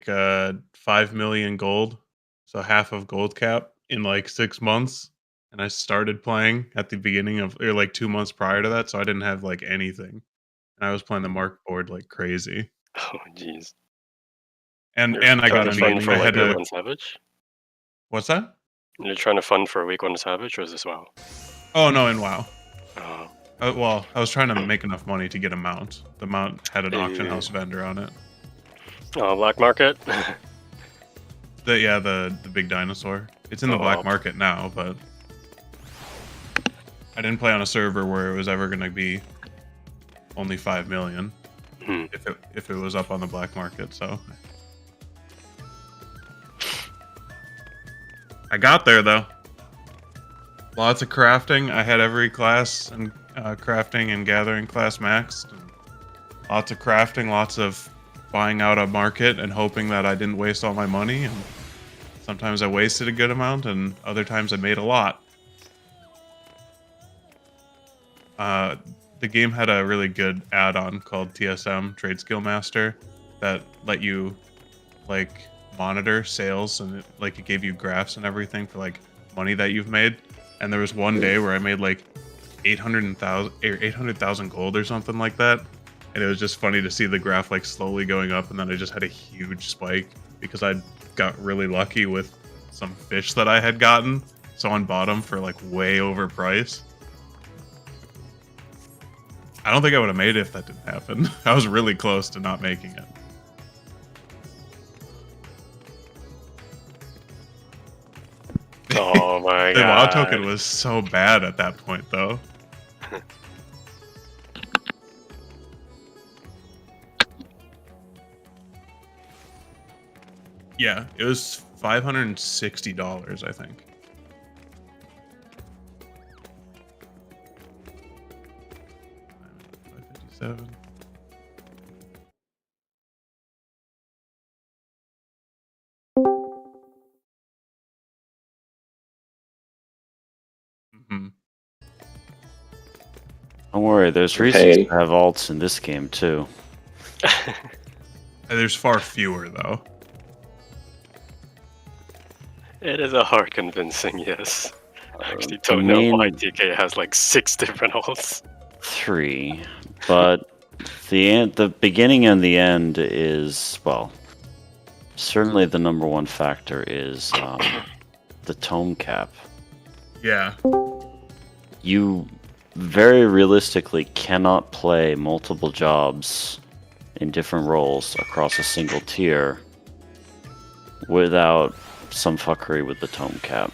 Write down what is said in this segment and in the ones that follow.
like 5 million gold, so half of gold cap in like 6 months. And I started playing at the beginning of, or like 2 months prior to that, so I didn't have like anything. And I was playing the mark board like crazy. Oh, jeez. And I got to in the fund beginning. for I like had Week to. 1 Savage? What's that? You're trying to fund for Week 1 Savage, or is this WoW? Oh no, in WoW. Oh. Well, I was trying to make enough money to get a mount. The mount had an auction Hey. house vendor on it. Oh, black market? The big dinosaur. It's in the black market now, but I didn't play on a server where it was ever going to be only 5 million if it was up on the black market. So I got there though. Lots of crafting. I had every class and crafting and gathering class maxed. And lots of crafting, lots of buying out a market and hoping that I didn't waste all my money. And sometimes I wasted a good amount, and other times I made a lot. The game had a really good add-on called TSM, Trade Skill Master, that let you like monitor sales, and it gave you graphs and everything for like money that you've made. And there was one day where I made like 800,000 gold or something like that. And it was just funny to see the graph like slowly going up, and then I just had a huge spike because I got really lucky with some fish that I had gotten. Someone bought them for like way overpriced. I don't think I would have made it if that didn't happen. I was really close to not making it. Oh my god. The WoW token was so bad at that point, though. Yeah, it was $560, I think. $557. Don't worry, there's reasons to have alts in this game too. There's far fewer though. It is a hard convincing, yes. I actually don't know why TK has like 6 different alts. 3, but the beginning and the end is, well, certainly the number one factor is the tome cap. Yeah. You very realistically cannot play multiple jobs in different roles across a single tier without some fuckery with the tome cap.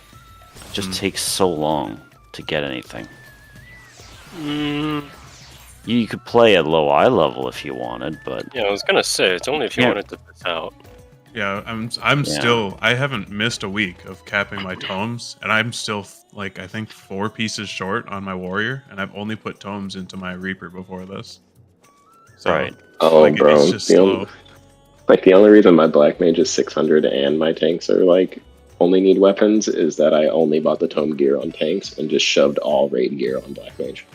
It just takes so long to get anything. You could play at low eye level if you wanted, but yeah, I was gonna say it's only if you wanted to piss out. Yeah, I'm still. I haven't missed a week of capping my tomes, and I'm still like I think 4 pieces short on my warrior, and I've only put tomes into my reaper before this. So, right. Oh, like, bro. it's just slow. The only reason my black mage is 600 and my tanks are like only need weapons is that I only bought the tome gear on tanks and just shoved all raid gear on black mage.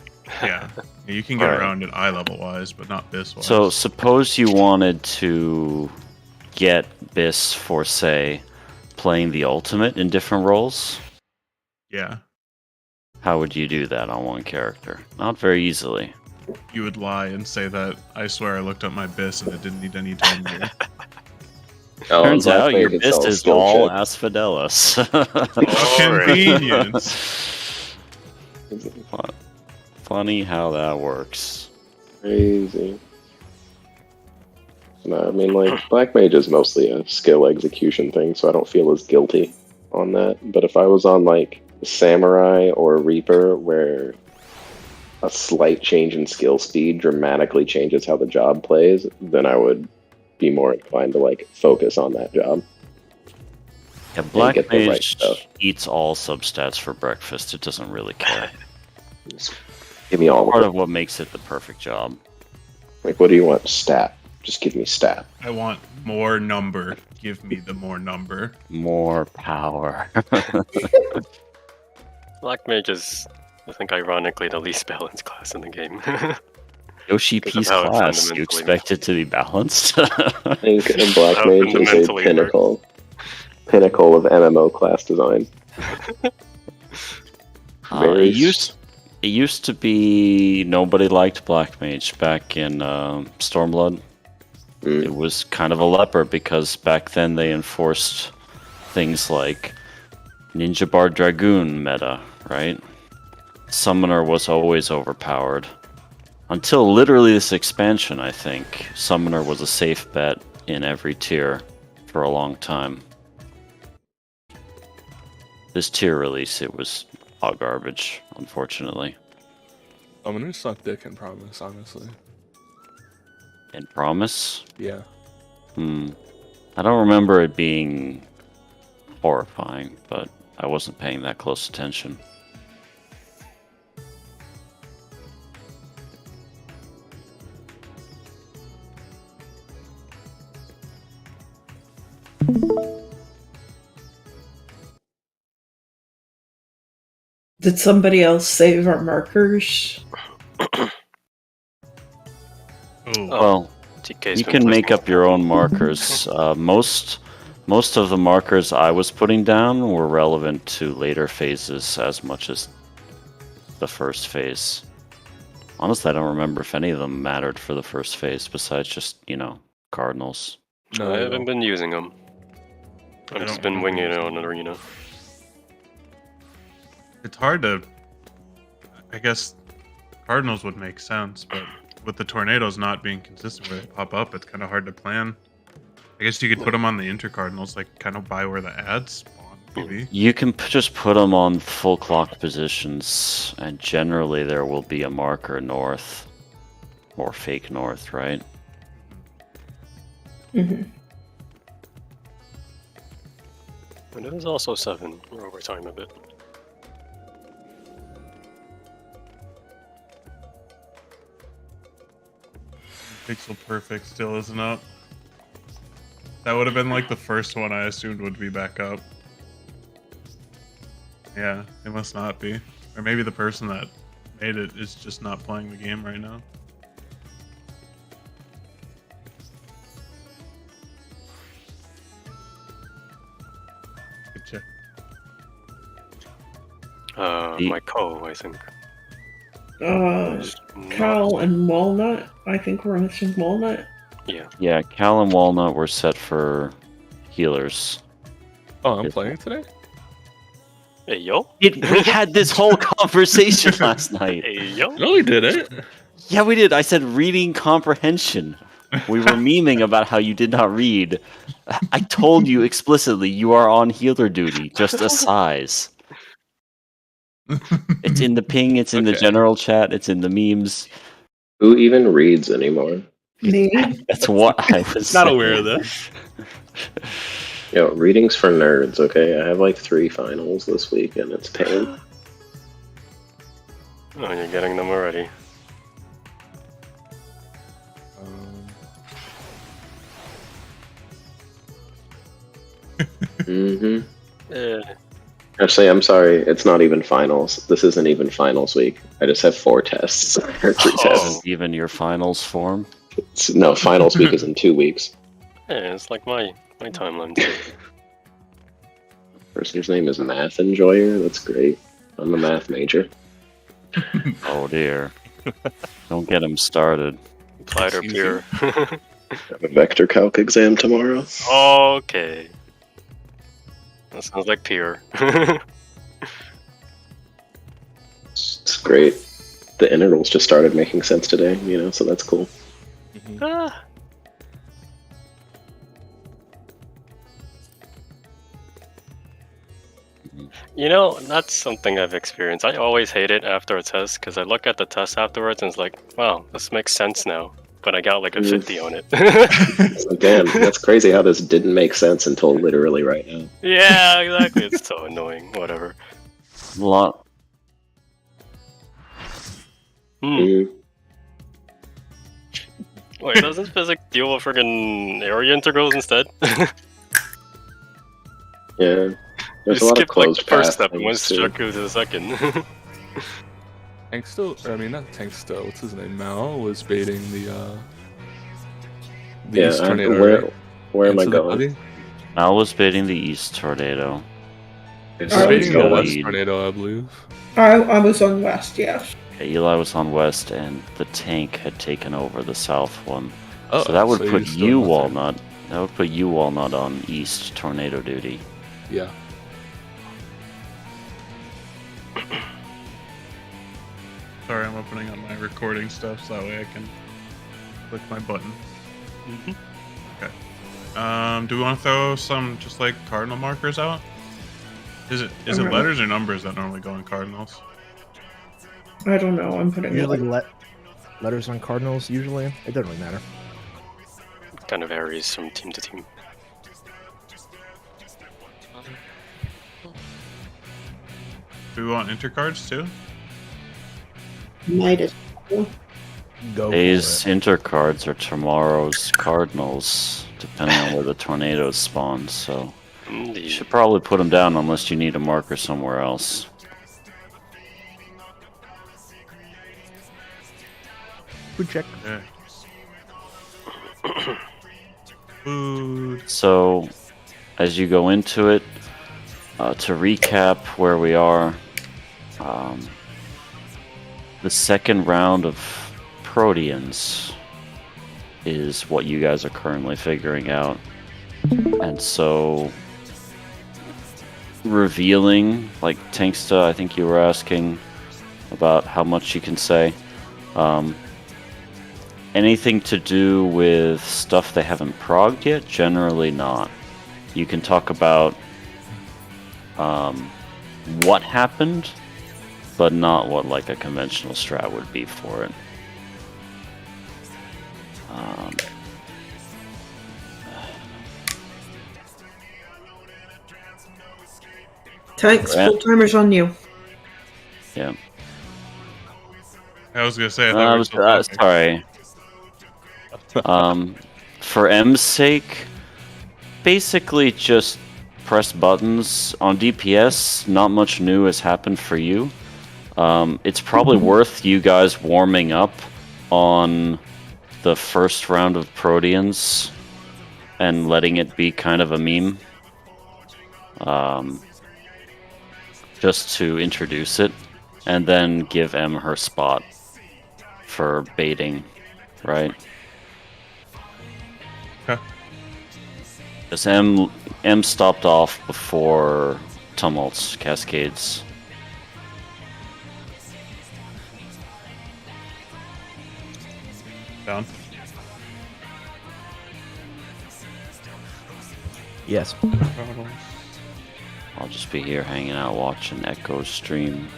Yeah, you can get around it eye level wise, but not bis wise. So suppose you wanted to get bis for, say, playing the ultimate in different roles. Yeah. How would you do that on one character? Not very easily. You would lie and say that I swear I looked up my bis and it didn't need any tome gear. Turns out your bis is all Asphodelos. Convenience. Funny how that works. Crazy. No, I mean, like, black mage is mostly a skill execution thing, so I don't feel as guilty on that. But if I was on, like, samurai or reaper, where a slight change in skill speed dramatically changes how the job plays, then I would be more inclined to, like, focus on that job. Yeah, black mage eats all substats for breakfast. It doesn't really care. Just give me all part of what makes it the perfect job. Like, what do you want? Stat. Just give me stat. I want more number. Give me the more number. More power. Black mage is, I think, ironically, the least balanced class in the game. Yoshi Because of Peace how it class. You fundamentally expect it to be balanced? I think a Black How Mage is a fundamentally pinnacle of MMO class design. Very It used to be nobody liked Black Mage back in Stormblood. Mm. It was kind of a leper because back then they enforced things like Ninja Bar Dragoon meta, right? Summoner was always overpowered. Until literally this expansion, I think. Summoner was a safe bet in every tier for a long time. This tier release, it was all garbage, unfortunately. Summoners suck dick and Promise, honestly. In Promise? Yeah. I don't remember it being horrifying, but I wasn't paying that close attention. Did somebody else save our markers? Oh, Well, TK's you been can make placing up your own markers. Most of the markers I was putting down were relevant to later phases as much as the first phase. Honestly, I don't remember if any of them mattered for the first phase, besides just, cardinals. No, I haven't been using them. I've don't just been remember winging it using on them. Arena. it's hard to. I guess Cardinals would make sense, but with the tornadoes not being consistent where they pop up, it's kind of hard to plan. I guess you could put them on the intercardinals, like kind of by where the ads spawn, maybe. You can just put them on full clock positions, and generally there will be a marker north, or fake north, right? Mm-hmm. And it is also 7. We're over time a bit. Pixel Perfect still isn't up. That would have been like the first one I assumed would be back up. Yeah, it must not be. Or maybe the person that made it is just not playing the game right now. Good check. My co, I think. Cal and Walnut. I think we're missing Walnut. Yeah. Yeah, Cal and Walnut were set for healers. Oh, I'm playing today? Hey, yo. We had this whole conversation last night. Hey, yo. No, we didn't. Yeah, we did. I said reading comprehension. We were memeing about how you did not read. I told you explicitly you are on healer duty, just a size. It's in the ping, it's in the Okay. general chat, it's in the memes. Who even reads anymore? Me. That's what I was Not saying. aware of this. Yo, readings for nerds, okay? I have like 3 finals this week and it's pain. Oh, you're getting them already. Mm-hmm. Eh, Actually, I'm sorry. It's not even finals. This isn't even finals week. I just have 4 tests. Or 3 tests. Even your finals form. No, finals week is in 2 weeks. yeah, it's like my timeline too. Person's name is Math Enjoyer. That's great. I'm a math major. Oh dear. Don't get him started. Applied or Easy. pure. I have a vector calc exam tomorrow. Okay. That sounds like pure. It's great. The integrals just started making sense today, so that's cool. Ah. You know, that's something I've experienced. I always hate it after a test because I look at the test afterwards and it's like, wow, this makes sense now. But I got like a 50 on it. So, damn, that's crazy how this didn't make sense until literally right now. Yeah, exactly. It's so annoying. Whatever. Lot. Mm. Wait, doesn't physics deal with friggin' area integrals instead? Yeah. There's a You lot of skipped like closed the first path step and went things, too. straight to the second. Tank still, or I mean not Tank still. What's his name? Mal was baiting the Yeah, East tornado. Right? where am I Answer that, going? buddy. Mal was baiting the East tornado. Okay, He's I was baiting the going- West lead. tornado, I believe. I was on West, yes. Eli was on West, and the tank had taken over the South one. Oh, So that would so put he's still you, not there. Walnut. That would put you, Walnut, on East tornado duty. Yeah. Sorry, I'm opening up my recording stuff so that way I can click my button. Mhm. Do we want to throw some just like cardinal markers out? Is it Alright. letters or numbers that normally go in cardinals? I don't know. I'm putting Usually it. letters on cardinals. Usually, it doesn't really matter. Kind of varies from team to team. Do we want intercards too? Might as well. Go Today's for it. intercards are tomorrow's cardinals, depending on where the tornadoes spawn. So you Indeed. should probably put them down unless you need a marker somewhere else. Food check. Yeah. Food. So, as you go into it, to recap where we are, the second round of Proteans is what you guys are currently figuring out. And so, revealing, like Tanksta, I think you were asking about how much you can say. Anything to do with stuff they haven't progged yet? Generally not. You can talk about what happened, but not what like a conventional strat would be for it. Tanks, Yeah. full timers on you. Yeah. I was gonna say. I thought we were still talking. Sorry. For M's sake, basically just press buttons on DPS. Not much new has happened for you. It's probably worth you guys warming up on the first round of Proteans and letting it be kind of a meme. Just to introduce it, and then give M her spot for baiting, right? Okay. Because M stopped off before Tumults, Cascades. Down. Yes. I'll just be here hanging out watching Echo stream.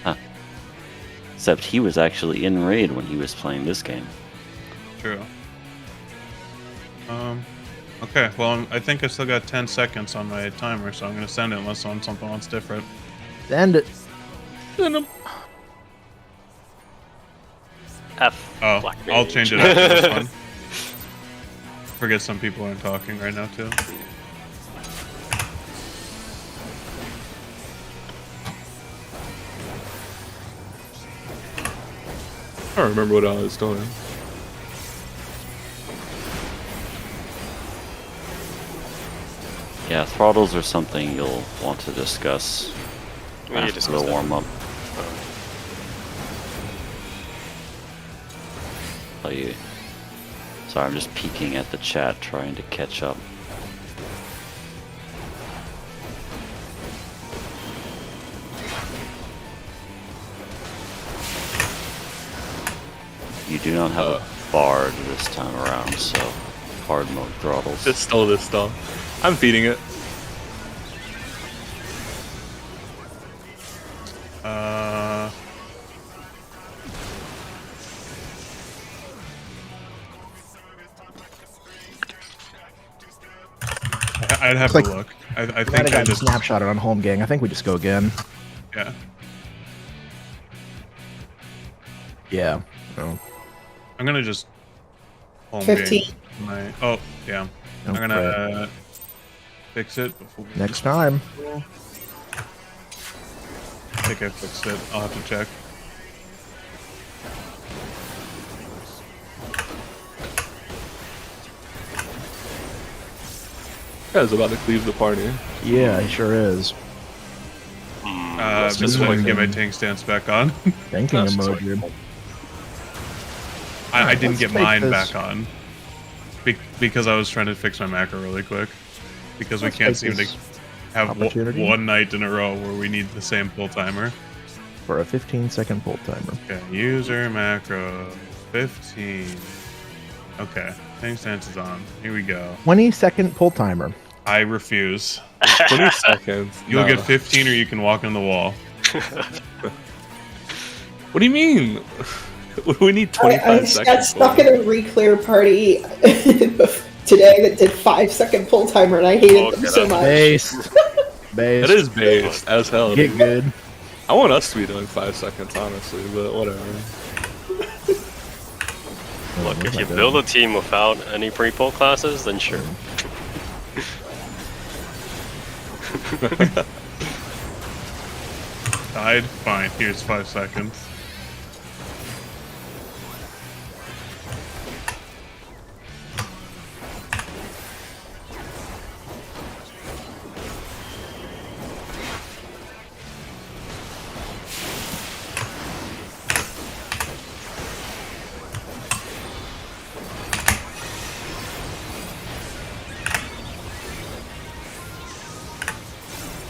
Huh. Except he was actually in raid when he was playing this game. True. Okay. Well, I think I still got 10 seconds on my timer, so I'm gonna send it unless something wants different. Send it. F. Oh, Black I'll Mage. change it after this one. Forget some people aren't talking right now too. I don't remember what I was doing. Yeah, throttles are something you'll want to discuss We after discussed the that. warm-up. Tell you. Sorry, I'm just peeking at the chat, trying to catch up. You do not have a bard this time around, so hard mode throttles. Just stole this stuff. I'm feeding it. I'd have Looks to like- look. I Glad think I I got just snapshotted on home gang. I think we just go again. yeah. Yeah. Oh. I'm gonna just home 15. game my. Oh yeah. I'm Okay. gonna fix it before we Next time. I think I fixed it. I'll have to check. Guy's about to leave the party. Yeah, he sure is. Let's Just just so I wait. can get my tank stance back on. Thinking That's just emoji. I didn't let's get make mine this- back on. Because I was trying to fix my macro really quick. Because Let's we can't make seem to this have opportunity. one night in a row where we need the same pull timer. For a 15-second pull timer. Okay, user macro 15. Okay, tank stance is on. Here we go. 20-second pull timer. I refuse. 20 seconds. You'll No. get 15 or you can walk on the wall. What do you mean? We need I 25 got seconds. stuck at a reclear party today that did 5-second pull timer, and I hated them so much. Base. Base. It is based as hell. Get dude. good. I want us to be doing 5 seconds, honestly, but whatever. Look, if you build a team without any pre-pull classes, then sure. Died? Fine, here's 5 seconds.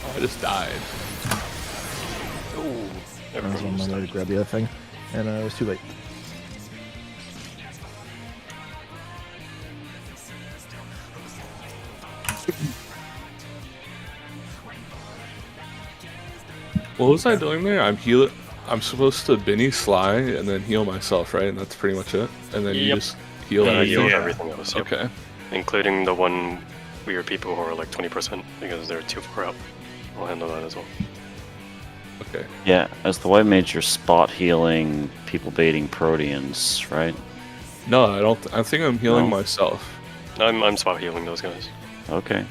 Oh, I just died. Ooh, I was on my way to grab the other thing, and it was too late. What was I doing there? I'm supposed to Benny Sly and then heal myself, right? And that's pretty much it. And then you Yep. just heal Yeah, everything. heal everything else. Yep. Okay. Including the one weird people who are like 20% because they're too far up. I'll handle that as well. Okay. Yeah, as the white mage, you're spot healing people baiting Proteans, right? No, I don't. I think I'm healing No. myself. I'm spot healing those guys. Okay.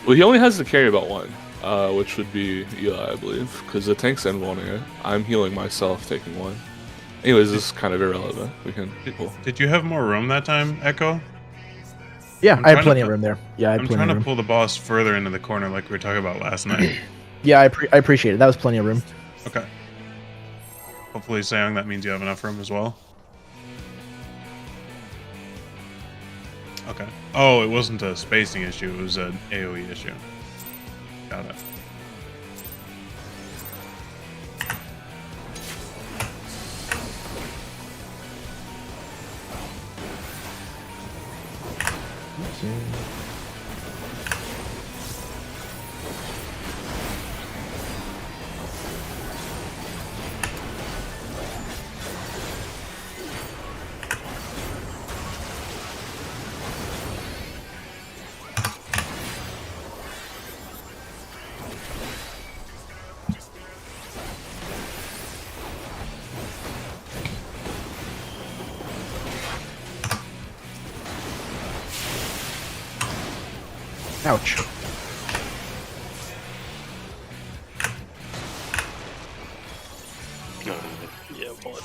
Well, he only has to carry about one, which would be Eli, I believe, because the tank's invulning it. I'm healing myself, taking one. Anyways, this is kind of irrelevant. We can. Cool. Did you have more room that time, Echo? Yeah, I'm I trying had to plenty of put- room there. Yeah, I had I'm plenty trying of to room. pull the boss further into the corner like we were talking about last night. Yeah, I appreciate it. That was plenty of room. Okay. Hopefully, Sayong, that means you have enough room as well. Okay. Oh, it wasn't a spacing issue, it was an AoE issue. Got it. Ouch. Yeah, bullet.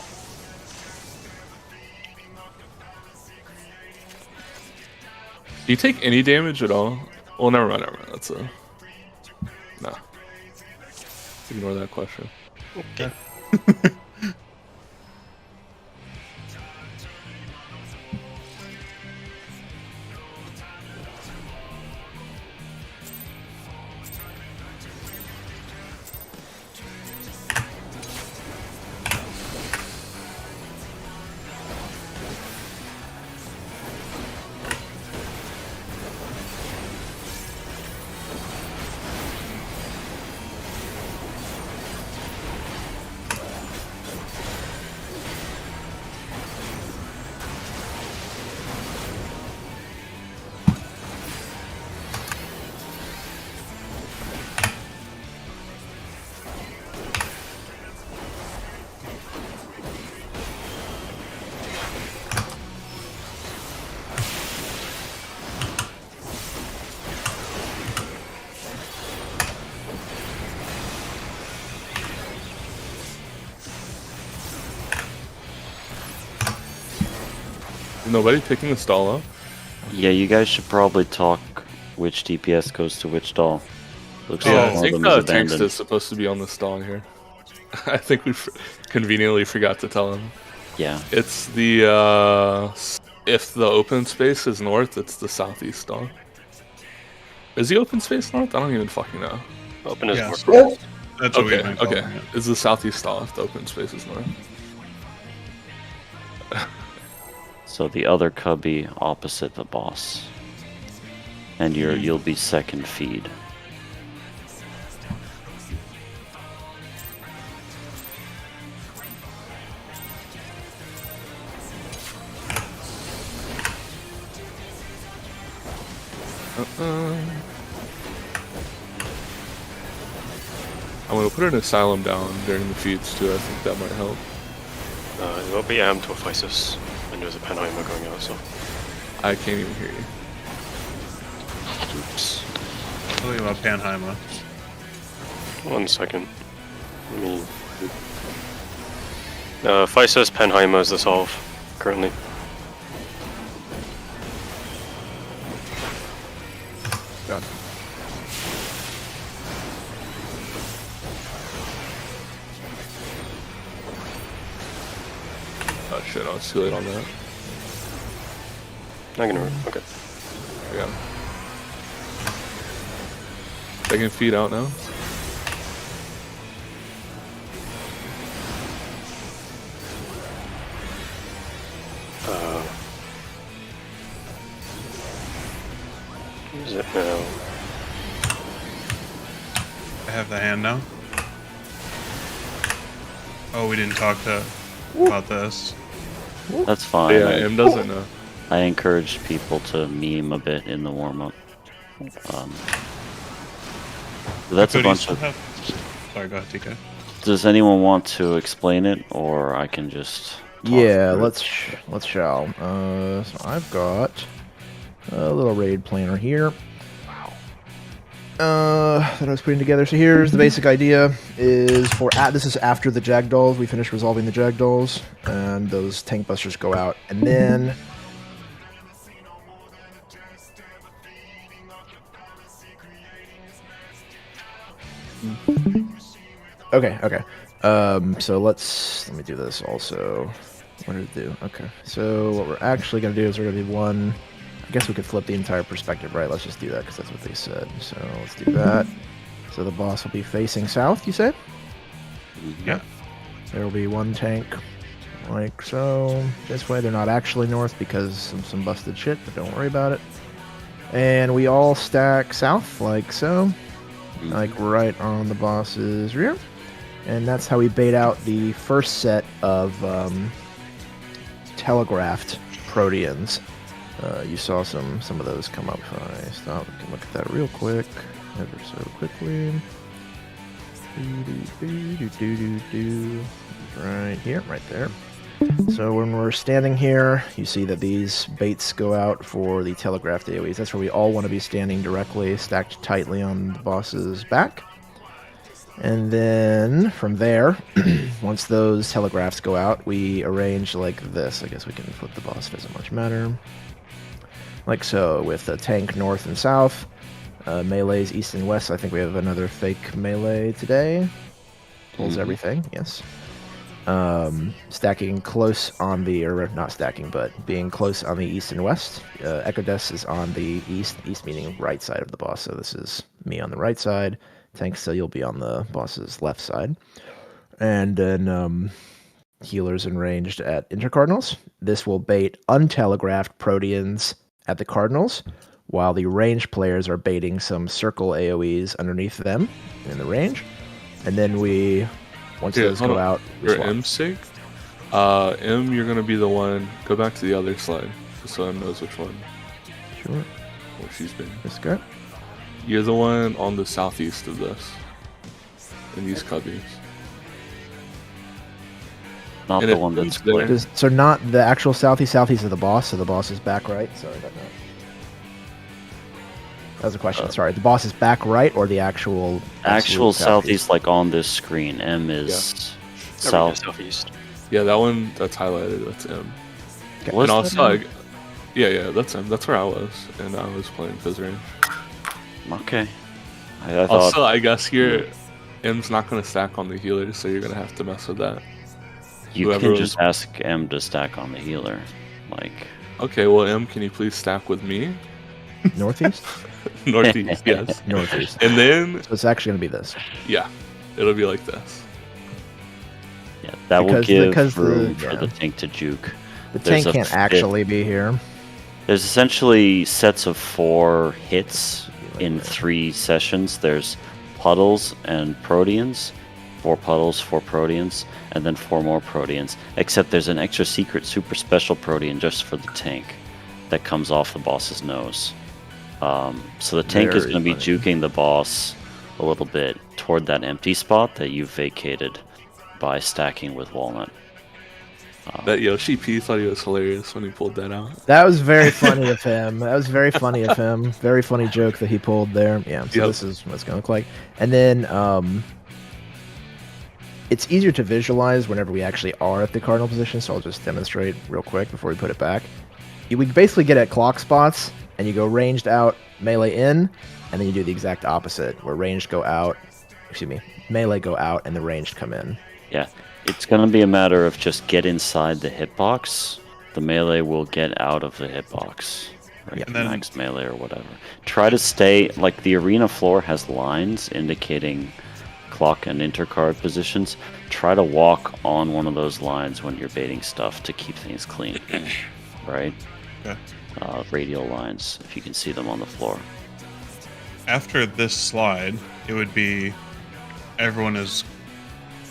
Do you take any damage at all? Well, never mind. Never mind. That's a. No. Ignore that question. Okay. Nobody picking the stall up? Yeah, you guys should probably talk which DPS goes to which stall. Looks Oh, Yeah, like I one of think them is Tank's abandoned. is supposed to be on the stall here. I think we conveniently forgot to tell him. Yeah. It's the if the open space is north, it's the southeast stall. Is the open space north? I don't even fucking know. Open is Yes. more. Yep. That's what Okay, we've been calling okay. it. It's the southeast stall if the open space is north. So the other cubby opposite the boss. And you'll be second feed. I'm gonna put an asylum down during the feeds too. I think that might help. It will be am to Ephesus, and there's a Panheimer going out, so. I can't even hear you. Oops. Tell you about Panheimer. 1 second. Let me. Physis, Panheimer is the solve currently. God. Oh shit, I was too late on that. Not gonna. Okay. Yeah. Second feed out now. Is it now? I have the hand now. Oh, we didn't talk about this. That's fine. Yeah, M doesn't know. I encourage people to meme a bit in the warm-up. That's a Could bunch you of... have... Sorry, go ahead, TK. Does anyone want to explain it, or I can just... talk Yeah, through it? let's shall. So I've got a little raid planner here. That I was putting together. So here's the basic idea: is for this is after the Jagdolls. We finish resolving the Jagdolls, and those tank busters go out, and then. Okay. So let me do this also. What did it do? Okay. So what we're actually gonna do is we're gonna do one. I guess we could flip the entire perspective, right? Let's just do that because that's what they said. So let's do that. So the boss will be facing south, you say? Yeah. There will be one tank, like so. This way, they're not actually north because of some busted shit, but don't worry about it. And we all stack south, like so. Like right on the boss's rear. And that's how we bait out the first set of telegraphed Proteans. You saw some of those come up. If I stop, we can look at that real quick, ever so quickly. Right here, right there. So when we're standing here, you see that these baits go out for the telegraphed AoEs. That's where we all want to be standing directly, stacked tightly on the boss's back. And then from there, once those telegraphs go out, we arrange like this. I guess we can flip the boss, doesn't much matter. Like so, with a tank north and south, melees east and west. I think we have another fake melee today. Pulls everything, yes. Stacking close on the, or not stacking, but being close on the east and west. Echodes is on the east meaning right side of the boss, so this is me on the right side. Tank still, you'll be on the boss's left side. And then healers and ranged at intercardinals. This will bait untelegraphed Proteans at the cardinals, while the ranged players are baiting some circle AoEs underneath them in the range. And then we, once those go out, we For swap. M's sake, M, you're gonna be the one. Go back to the other slide, just so M knows which one. Sure. Where she's been. This guy. You're the one on the southeast of this, in these cubbies. Not And the it one that's moves there. clear. So not the actual southeast. Southeast of the boss, so the boss is back right. Sorry about that. That was a question. Sorry, the boss is back right, or the actual Actual absolute southeast, like on this screen. M is South. south. Southeast. Yeah, that one that's highlighted. That's M. Okay. Was And that also, M? Yeah, that's him. That's where I was, and I was playing Fizz range. Okay. I thought Also, I guess here, M's not gonna stack on the healer, so you're gonna have to mess with that. you whoever can was- just ask M to stack on the healer. Like, Okay, well, M, can you please stack with me? Northeast? Northeast, yes. Northeast. And then, So it's actually going to be this. yeah, it'll be like this. yeah, that will Because give the- room yeah. for the tank to juke. The There's tank a can't fit. actually be here. There's essentially sets of 4 hits in 3 sessions. There's puddles and proteans. 4 puddles, 4 proteans, and then 4 more proteans. Except there's an extra secret super special protean just for the tank that comes off the boss's nose. So the tank is Very going to be funny. juking the boss a little bit toward that empty spot that you've vacated by stacking with Walnut. That Yoshi P thought he was hilarious when he pulled that out. That was very funny of him. That was very funny of him. Very funny joke that he pulled there. Yeah, so Yep. this is what it's going to look like. And then it's easier to visualize whenever we actually are at the cardinal position, so I'll just demonstrate real quick before we put it back. We basically get at clock spots, and you go ranged out, melee in, and then you do the exact opposite, where ranged go out, melee go out, and the ranged come in. Yeah, it's going to be a matter of just get inside the hitbox. The melee will get out of the hitbox. Right? And then- Max melee or whatever. Try to stay, like the arena floor has lines indicating clock and intercard positions. Try to walk on one of those lines when you're baiting stuff to keep things clean. Right? Okay. Radial lines, if you can see them on the floor. After this slide, it would be everyone is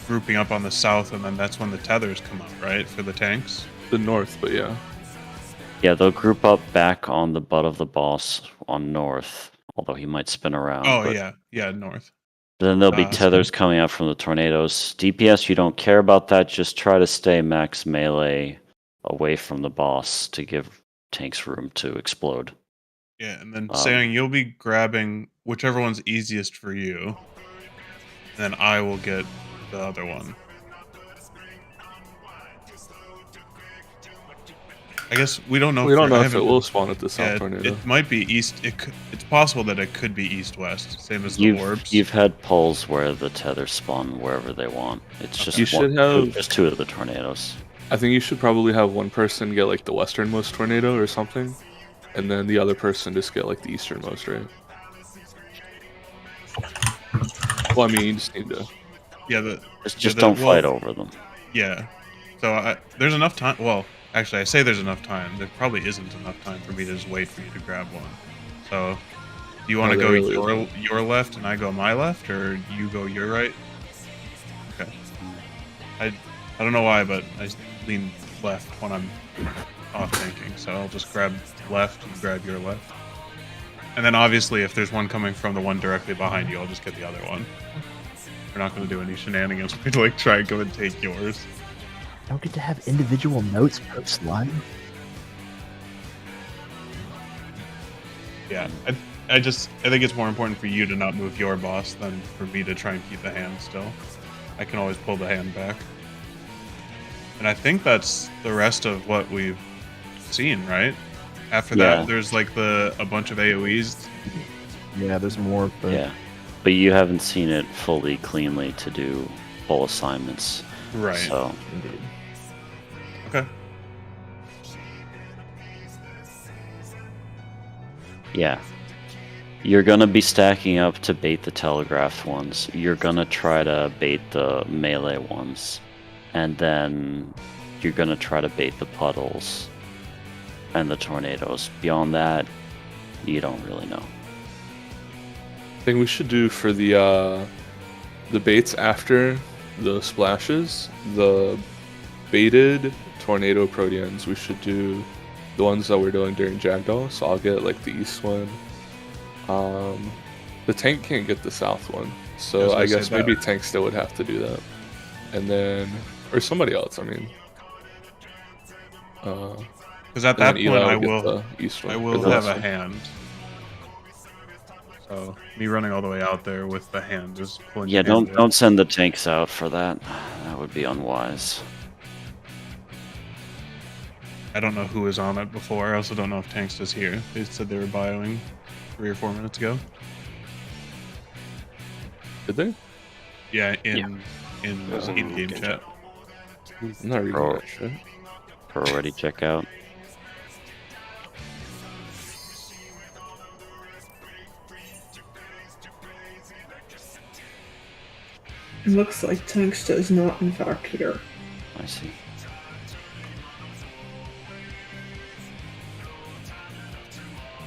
grouping up on the south, and then that's when the tethers come up, right, for the tanks? The north, but yeah. Yeah, they'll group up back on the butt of the boss on north, although he might spin around. Oh, but yeah, north. Then there'll be Ah, tethers coming out from the tornadoes. DPS, you don't care about that. Just try to stay max melee away from the boss to give tanks room to explode. Yeah, and then Um, saying you'll be grabbing whichever one's easiest for you, and then I will get the other one. I guess we don't know. We don't know I if it haven't- will spawn at the south Yeah, tornado. it might be east. It's possible that it could be east-west, same as the orbs. You've had pulls where the tethers spawn wherever they want. It's just You should have- just 2 of the tornadoes. I think you should probably have one person get like the westernmost tornado or something, and then the other person just get like the easternmost, right? Well, I mean, you just need to. Yeah, Just don't fight over them. Yeah. So there's enough time. Well, actually, I say there's enough time. There probably isn't enough time for me to just wait for you to grab one. So, do you want to No, go there really your left and I go my left, or you go your right? Okay. I don't know why, but I lean left when I'm off thinking. So I'll just grab left, you grab your left. And then obviously, if there's one coming from the one directly behind you, I'll just get the other one. We're not going to do any shenanigans. We'd like try and go and take yours. Don't get to have individual notes per slide. Yeah, I think it's more important for you to not move your boss than for me to try and keep the hand still. I can always pull the hand back. And I think that's the rest of what we've seen, right? After Yeah. that, there's like a bunch of AoEs. Yeah, there's more, but Yeah. But you haven't seen it fully cleanly to do full assignments. Right. So indeed. Okay. yeah. You're gonna be stacking up to bait the telegraphed ones. You're gonna try to bait the melee ones. And then you're gonna try to bait the puddles and the tornadoes. Beyond that, you don't really know. I think we should do for the baits after the splashes, the baited tornado proteans. We should do the ones that we're doing during Jackdaw. So I'll get like the east one. The tank can't get the south one, I so was I gonna say guess maybe that. tank still would have to do that, and then or somebody else. I mean, Because at and that then point, Eli I would get will the east one. I or will the have west a one. hand. So me running all the way out there with the hand is pulling. Yeah, your hand don't send the tanks out for that. That would be unwise. I don't know who was on it before. I also don't know if Tanks is here. They said they were bioing 3 or 4 minutes ago. Did they? Yeah, It in was in in-game game chat. I'm not reading Bro. that shit. Already check out. It looks like Tanksta is not in fact here. I see.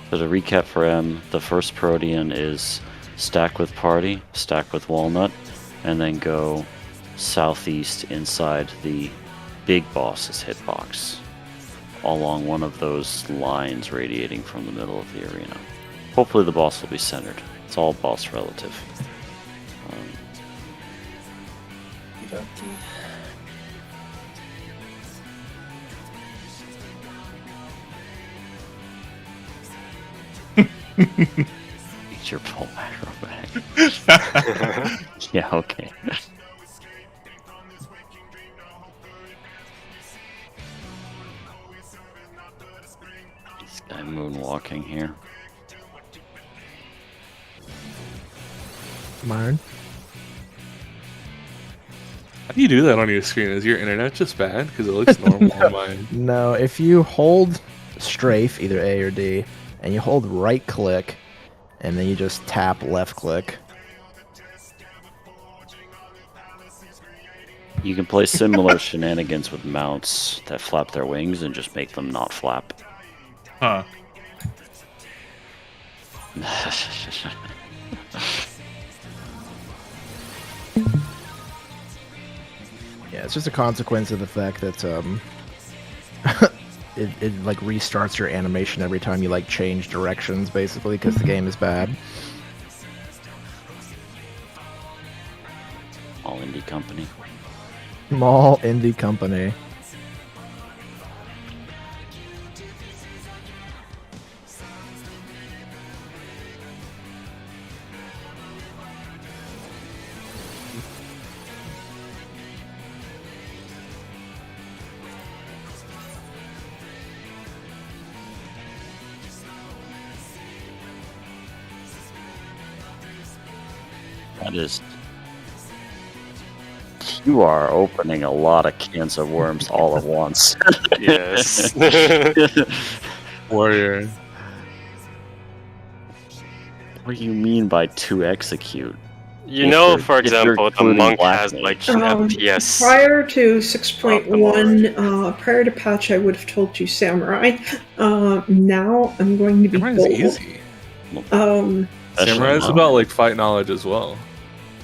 So to recap for M, the first Protean is stack with Party, stack with Walnut, and then go southeast inside the big boss's hitbox, along one of those lines radiating from the middle of the arena. Hopefully the boss will be centered. It's all boss relative. Eat your full macro bag. Yeah, okay. This guy moonwalking here. Myron? How do you do that on your screen? Is your internet just bad? Because it looks normal on mine. No, if you hold strafe, either A or D, and you hold right click, and then you just tap left click. You can play similar shenanigans with mounts that flap their wings and just make them not flap. Huh. Yeah, it's just a consequence of the fact that it like restarts your animation every time you like change directions, basically, because the game is bad. All indie company. Small indie company. That is. You are opening a lot of cans of worms all at once. Yes. Warrior. What do you mean by to execute? You If know, you're- for if you're example, the including monk Black has Mage. like FPS. Prior to 6.1, prior to patch, I would have told you samurai. Now I'm going to be Samurai is bold. easy. Um, Especially Samurai is monk. about like fight knowledge as well.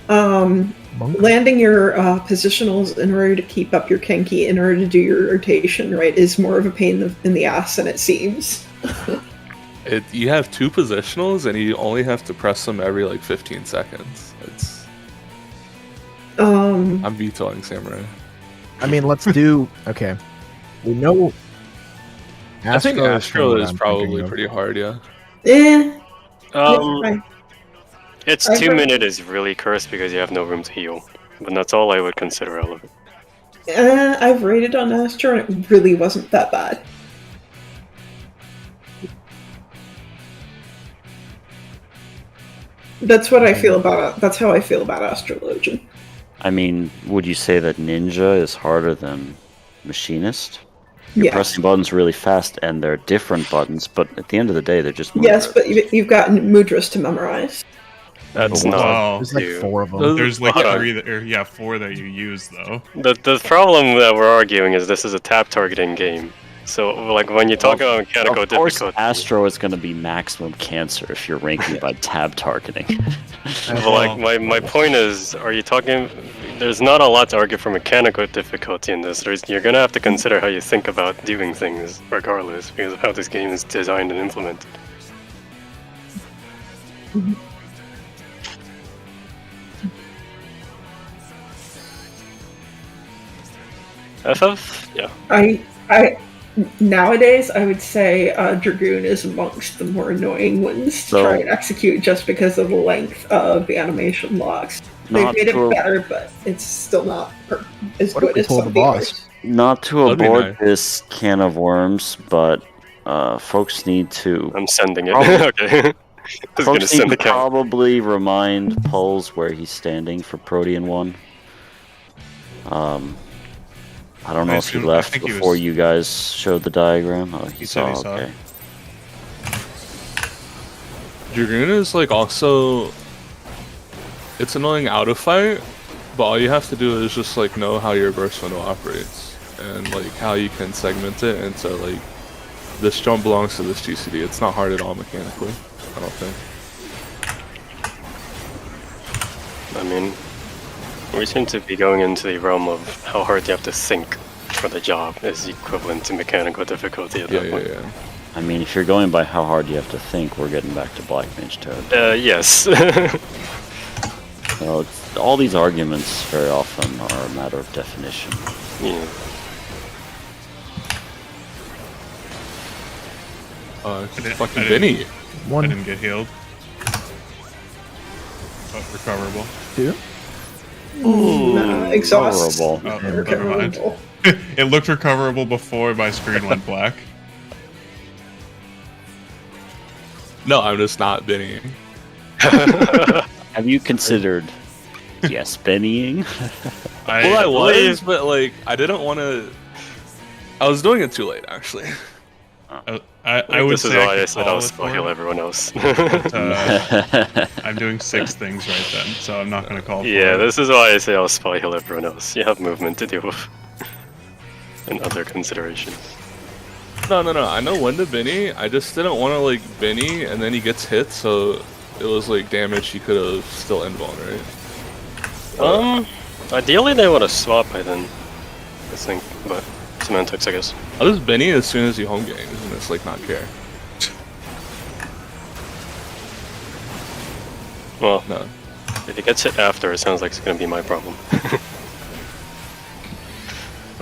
Monk? landing your positionals in order to keep up your Kenki, in order to do your rotation, right, is more of a pain in the ass than it seems. You have 2 positionals and you only have to press them every like 15 seconds. I'm vetoing Samurai. I mean, let's do. Okay. We know. I think Astro what is I'm probably thinking of. pretty hard, yeah. Yeah, I- Its I've 2 heard- minute is really cursed because you have no room to heal. But that's all I would consider relevant. I've rated on Astro and it really wasn't that bad. That's what I feel about it. That's how I feel about Astrologian. I mean, would you say that Ninja is harder than Machinist? You're Yes. pressing buttons really fast, and they're different buttons, but at the end of the day, they're just Yes, mudras. but you've got mudras to memorize. That's Wow. not. There's like you. 4 of them. Those- There's like Hold on. 3 that, or yeah, 4 that you use though. The problem that we're arguing is this is a tap targeting game. So, like, when you talk about mechanical Of course, difficulty, Astro is going to be maximum cancer if you're ranking by tab targeting. but like, my point is, are you talking? There's not a lot to argue for mechanical difficulty in this. You're gonna have to consider how you think about doing things, regardless, because of how this game is designed and implemented. FF? Yeah. I nowadays I would say Dragoon is amongst the more annoying ones to So- try and execute just because of the length of the animation logs. They've Not made it to a- better, but it's still not as What if good we as pull some the of the boss? others. Not to That'd be abort nice. this can of worms, but folks need to I'm sending it. Probably- Okay. I was gonna folks need send to the count. probably remind Pulse where he's standing for Protean 1. I don't know I if he assume- I left think he before was- you guys showed the diagram. Oh, He said he saw it. okay. Dragoon is like also, it's annoying out of fight, but all you have to do is just like know how your burst window operates and like how you can segment it into like this jump belongs to this GCD. It's not hard at all mechanically, I don't think. I mean, we seem to be going into the realm of how hard you have to think for the job is equivalent to mechanical difficulty at Yeah, that yeah, point. yeah. I mean, if you're going by how hard you have to think, we're getting back to Black Mage territory. Yes. So all these arguments very often are a matter of definition. Yeah. Fucking I didn't- Benny. I One, didn't get healed. But recoverable. 2. Exhaust. Horrible. Oh, And never mind. Recoverable. It looked recoverable before my screen went black. No, I'm just not Benny. Have you considered yes Bennying? Well, I was, believe- but like I didn't want to. I was doing it too late, actually. I would this is say why I could said call I'll it spell for heal it, everyone else. but, I'm doing 6 things right then, so I'm not going to call for Yeah, it. this is why I say I'll spell heal everyone else. You have movement to deal with. And other considerations. No. I know when to Benny. I just didn't want to like Benny, and then he gets hit, so it was like damage he could have still invuln, right? Ideally they would have swapped by then. I think, but semantics, I guess. I'll just Benny as soon as he home games, and it's like not care. Well, No. if he gets hit after, it sounds like it's gonna be my problem.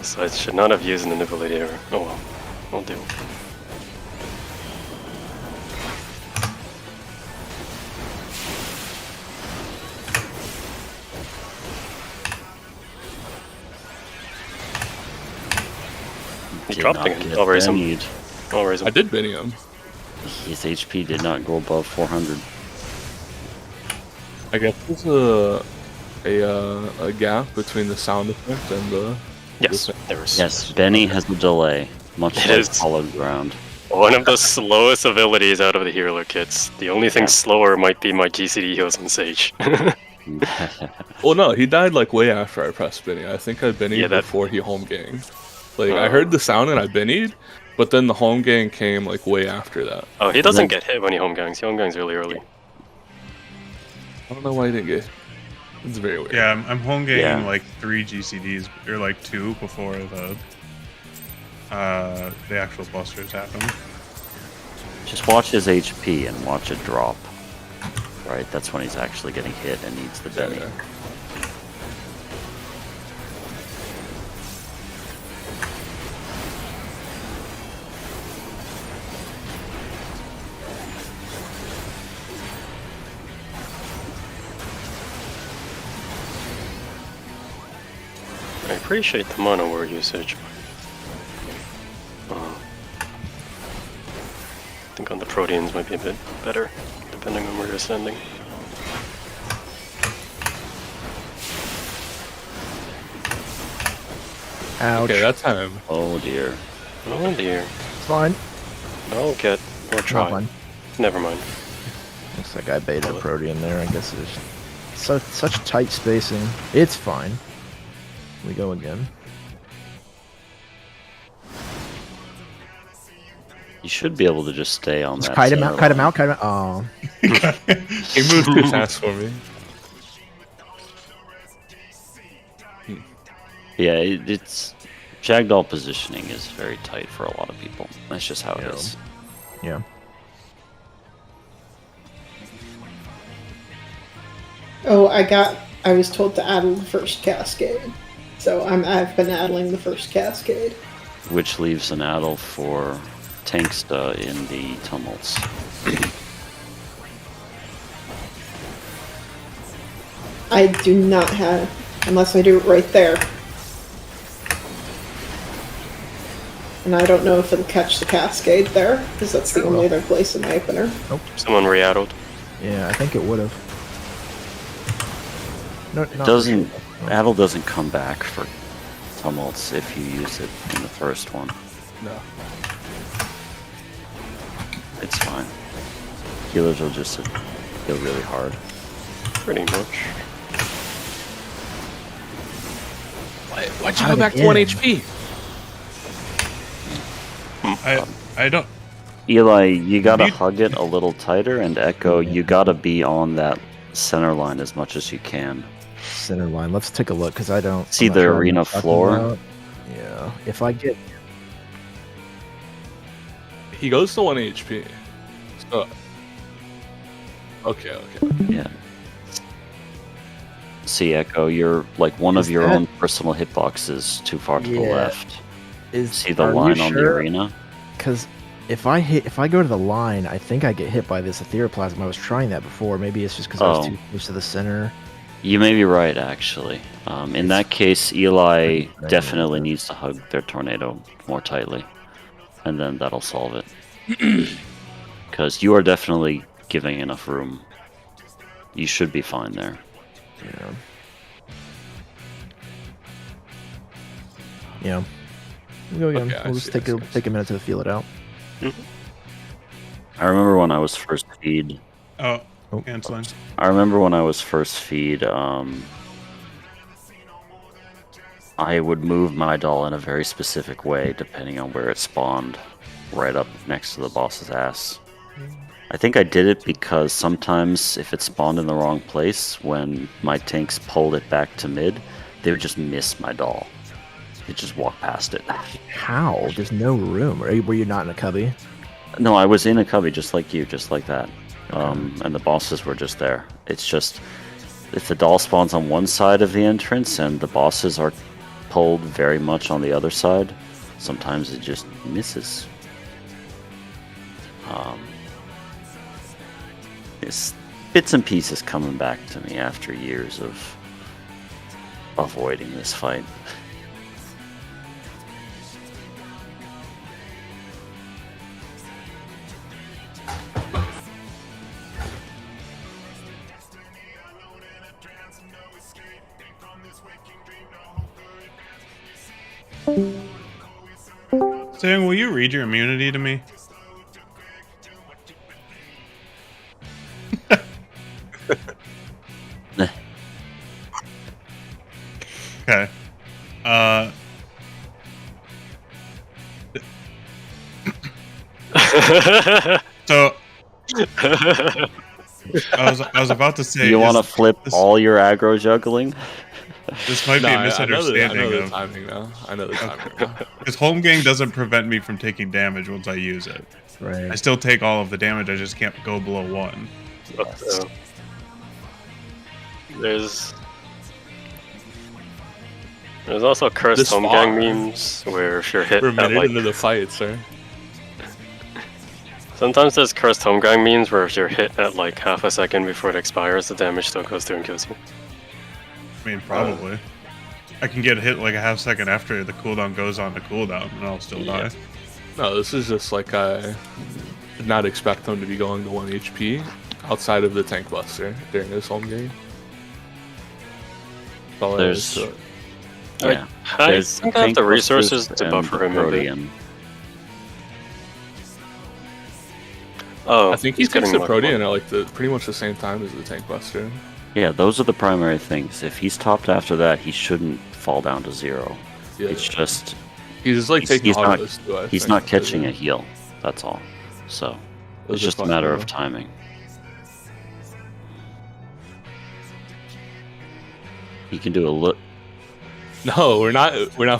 So I should not have used an ability or... Oh well, I'll do. He Did dropped not again. get I'll raise him. Bennied. I'll raise him. I did Benny him. His HP did not go above 400. I guess there's a gap between the sound effect and the. Yes, there is. Yes, Benny has a delay, much It like is. Hollowed Ground. One of the slowest abilities out of the healer kits. The only thing Yeah. slower might be my GCD heals on Sage. Well, no, he died like way after I pressed Benny. I think I Bennied Yeah, that- before he home ganged. Like I heard the sound and I Bennied, but then the home gang came like way after that. Oh, he doesn't get hit when he home gangs. He home gangs really early. I don't know why he didn't get. It's very weird. Yeah, I'm home gaming Yeah. like 3 GCDs, or like 2 before the actual busters happen. Just watch his HP and watch it drop. Right, that's when he's actually getting hit and needs the Benny. Yeah. I appreciate the mono word usage. I think on the Proteans might be a bit better, depending on where you're standing. Ouch. Okay, that time. Oh dear. Oh dear. It's fine. I'll get or Not try. fine. Never mind. Looks like I baited a Protean there. I guess there's such tight spacing. It's fine. We go again. You should be able to just stay on Just that. kite him center out, kite him line. out, kite him out. Oh. He moved too fast for me. Yeah, it's Jagdoll positioning is very tight for a lot of people. That's just how it is. Yeah. Oh, I was told to addle the first cascade. So I've been addling the first cascade. Which leaves an addle for Tanksta in the tumults. I do not have, unless I do it right there. And I don't know if it'll catch the cascade there, because that's the Sure only will. other place in my opener. Someone re-addled. Yeah, I think it would have. No, It doesn't. Addle doesn't come back for tumults if you use it in the first one. No. It's fine. Healers will just heal really hard. Pretty much. Why'd you Not go back to again. 1 HP? I don't. Eli, you gotta You- hug it a little tighter, and Echo, you gotta be on that center line as much as you can. Center line. Let's take a look because I don't See I'm not the sure what arena you're talking floor? about. Yeah. If I get He goes to 1 HP. So. Okay. Yeah. See, Echo, you're like one Is of your that- own personal hitboxes too far to the Yeah. left. is See the are you line on the sure? arena? Because if I go to the line, I think I get hit by this etheroplasm. I was trying that before. Maybe it's just because I was Oh. too close to the center. You may be right, actually. In that case, Eli Right, definitely yeah. needs to hug their tornado more tightly, and then that'll solve it. Because you are definitely giving enough room. You should be fine there. Yeah. Yeah. We'll go again. Okay, I We'll just see, take I a see. take a minute to feel it out. I remember when I was first feed. Oh, Oh. canceling. I remember when I was first feed. I would move my doll in a very specific way, depending on where it spawned, right up next to the boss's ass. I think I did it because sometimes if it spawned in the wrong place, when my tanks pulled it back to mid, they would just miss my doll. They'd just walk past it. How? There's no room. Were you not in a cubby? No, I was in a cubby just like you, just like that. And the bosses were just there. It's just, if the doll spawns on one side of the entrance and the bosses are pulled very much on the other side, sometimes it just misses. It's bits and pieces coming back to me after years of avoiding this fight. Saying, will you read your immunity to me? Okay. So I was about to say, You want to flip this- all your aggro juggling? this might be a I know misunderstanding the of timing now. I know the timing now. because home gang doesn't prevent me from taking damage once I use it. Right. I still take all of the damage. I just can't go below 1. So, there's also cursed This home far. gang memes where if you're hit We're a at minute like into the fight, sir. sometimes there's cursed home gang memes where if you're hit at like half a second before it expires, the damage still goes through and kills you. I mean, probably. I can get hit like a half second after the cooldown goes on the cooldown, and I'll still Yeah. die. No, this is just like I did not expect them to be going to 1 HP outside of the tank buster during this home game. That's all there is There's- to it. Yeah. I There's think I have tank the resources busters to and buffer the him a bit. Protean. Oh, I think he he's takes getting the like Protean one. at like pretty much the same time as the tank buster. Yeah, those are the primary things. If he's topped after that, he shouldn't fall down to 0. Yeah, It's just he's like taking he's not Harvest too, I he's think, not catching yeah. a heal. That's all. So Those it's are just a fine, matter yeah. of timing. He can do a look. No, we're not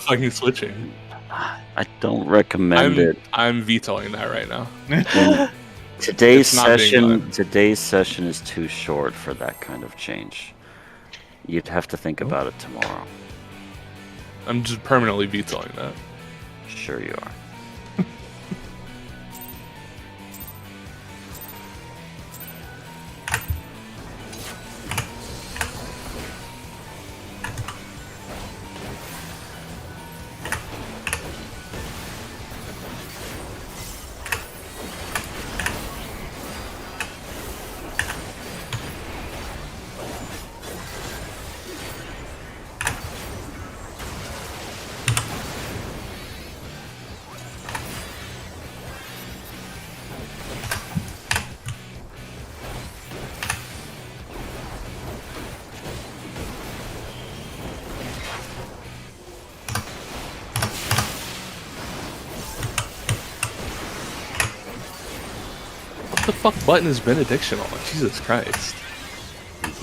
fucking switching. I don't recommend it. I'm vetoing that right now. Today's It's not being done. today's session is too short for that kind of change. You'd have to think about it tomorrow. I'm just permanently vetoing that. Sure you are. the fuck button is benediction on? Jesus Christ.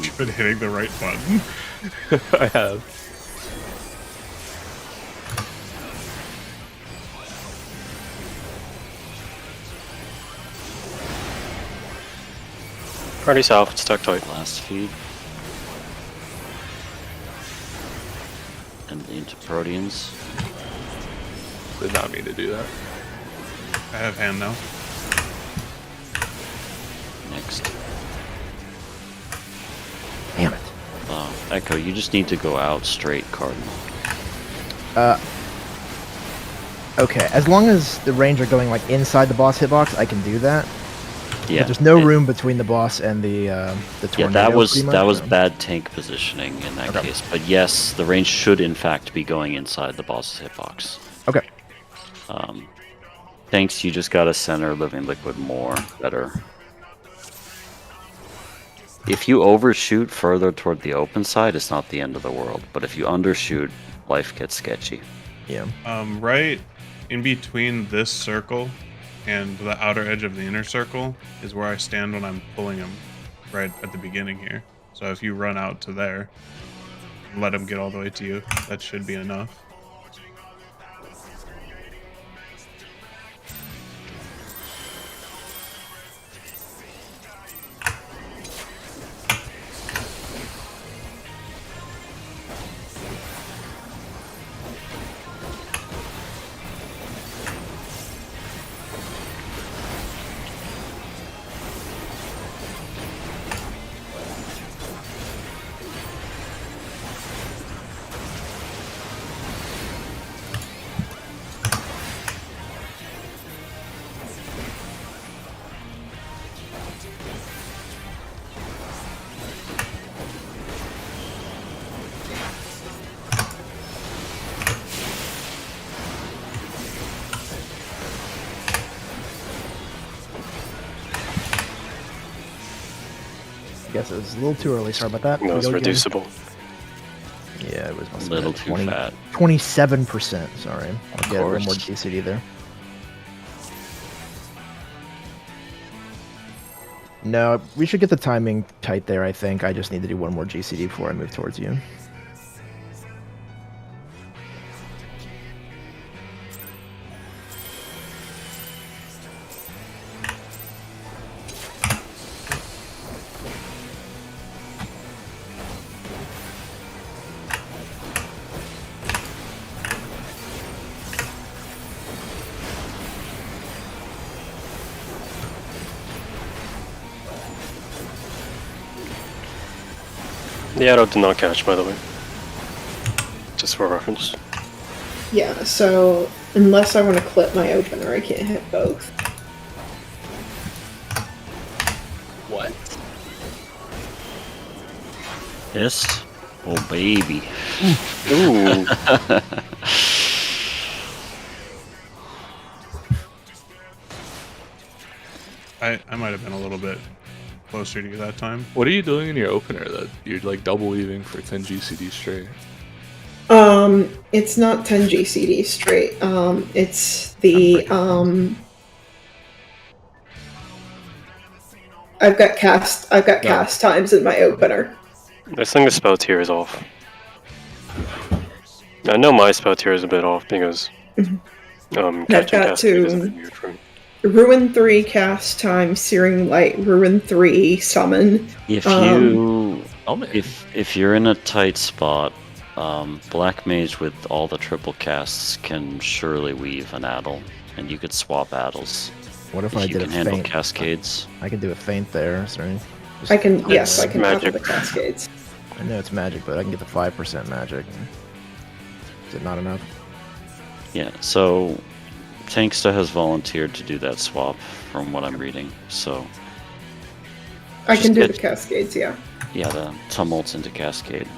You've been hitting the right button. I have. Party south, stuck tight. Last feed. And into Proteans. Did not mean to do that. I have hand now. Next. Damn it. Echo, you just need to go out straight, Cardinal. Okay, as long as the range are going like inside the boss hitbox, I can do that. Yeah. But there's no room between the boss and the tornado. Yeah, that was pretty much, so- bad tank positioning in that Okay. case. But yes, the range should in fact be going inside the boss's hitbox. Okay. Tanks, you just gotta center living liquid more better. If you overshoot further toward the open side, it's not the end of the world. But if you undershoot, life gets sketchy. Yeah. Right in between this circle and the outer edge of the inner circle is where I stand when I'm pulling him, right at the beginning here. So if you run out to there, and let him get all the way to you, that should be enough. I guess it was a little too early. Sorry about that. No, it's Go again. reducible. Yeah, it was A little too fat. 27%. Sorry. I'll get one course. more GCD there. No, we should get the timing tight there, I think. I just need to do one more GCD before I move towards you. The arrow did not catch, by the way. Just for reference. Yeah, so unless I want to clip my opener, I can't hit both. What? This? Oh, baby. Ooh. I might have been a little bit closer to you that time. What are you doing in your opener that you're like double weaving for 10 GCD straight? It's not 10 GCD straight. It's the I've got cast times in my opener. I think the spell tier is off. I know my spell tier is a bit off because catching got cascade is a to- bit weird for me. Ruin 3 cast time, Searing Light, Ruin 3 summon. If you Oh man. if you're in a tight spot, Black Mage with all the triple casts can surely weave an addle, and you could swap addles. What if If I you did a can handle feint? cascades. I can do a feint there. Sorry. I can yes, I can magic. cover the cascades. I know it's magic, but I can get the 5% magic. Is it not enough? Yeah, so Tanksta has volunteered to do that swap from what I'm reading. So I Just can do get- the cascades, yeah. yeah, the tumults into cascade.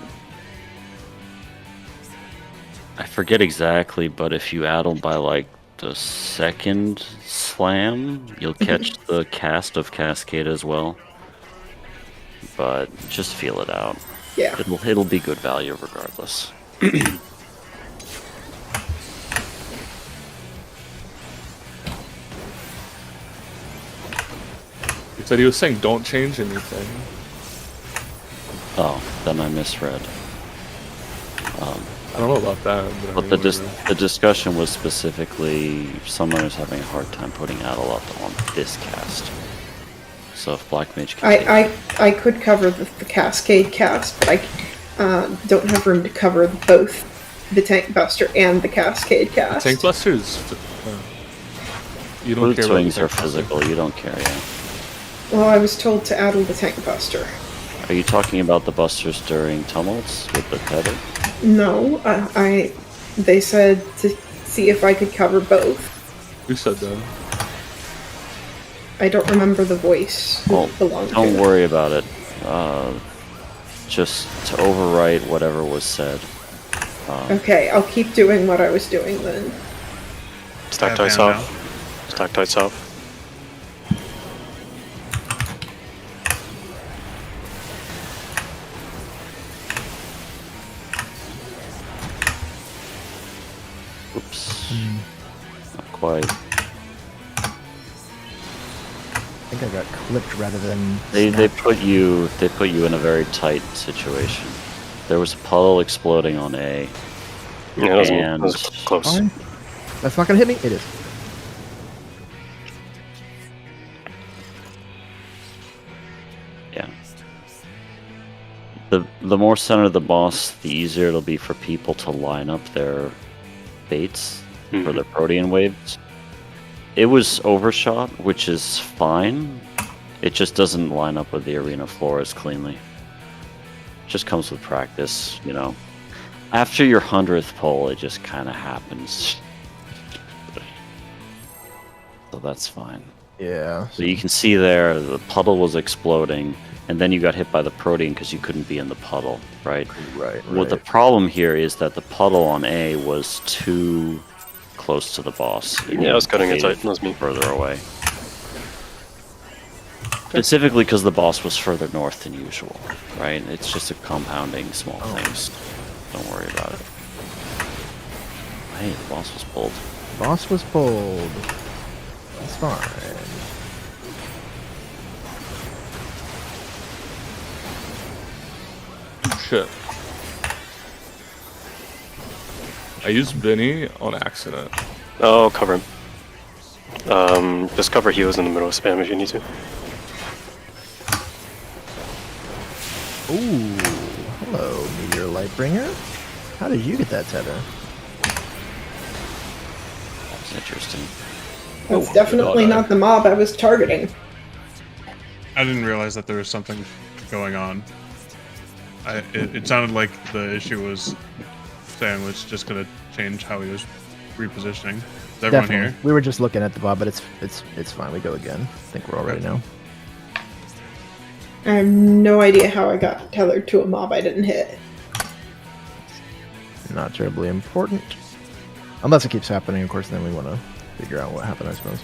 I forget exactly, but if you addle by like the second slam, you'll catch the cast of cascade as well. But just feel it out. Yeah. It'll be good value regardless. He said he was saying don't change anything. Oh, then I misread. I don't know about that. But the discussion was specifically someone is having a hard time putting Adeloth on this cast. So if Black Mage can I could cover the Cascade cast, but I don't have room to cover both the Tank Buster and the Cascade cast. Tank Busters. You don't Boot care swings about are the Tank Buster. physical, you don't care, yeah. Well, I was told to addle the Tank Buster. Are you talking about the busters during tumults with the tether? No, they said to see if I could cover both. Who said that? I don't remember the voice who Well, it belonged to. don't worry about it. Just to overwrite whatever was said. Okay, I'll keep doing what I was doing then. Stack Have dice hand off. Stack dice off. Oops. Not quite. I think I got clipped rather than. They snapped. put you in a very tight situation. There was a puddle exploding on A. Yeah, that And- was close. Fine. That's not gonna hit me. It is. Yeah. The more center the boss, the easier it'll be for people to line up their baits for their protean waves. It was overshot, which is fine. It just doesn't line up with the arena floor as cleanly. Just comes with practice, you know. After your 100th pull, it just kind of happens. So that's fine. Yeah. So you can see there, the puddle was exploding, and then you got hit by the protean because you couldn't be in the puddle, right? Right. Well, the problem here is that the puddle on A was too close to the boss. Yeah, I was cutting it needed tight. That was me. further away. Specifically because the boss was further north than usual, right? It's just a compounding small things. Don't worry about it. Hey, the boss was pulled. Boss was pulled. That's fine. Shit. I used Benny on accident. Oh, cover him. Just cover heals in the middle of spam if you need to. Ooh. Hello, Meteor Lightbringer. How did you get that tether? That's interesting. That's definitely not the mob I was targeting. I didn't realize that there was something going on. It sounded like the issue was Stan was just gonna change how he was repositioning. Is everyone Definitely. here? We were just looking at the mob, but it's fine. We go again. I think we're all ready now. I have no idea how I got tethered to a mob I didn't hit. Not terribly important. Unless it keeps happening, of course, then we want to figure out what happened, I suppose.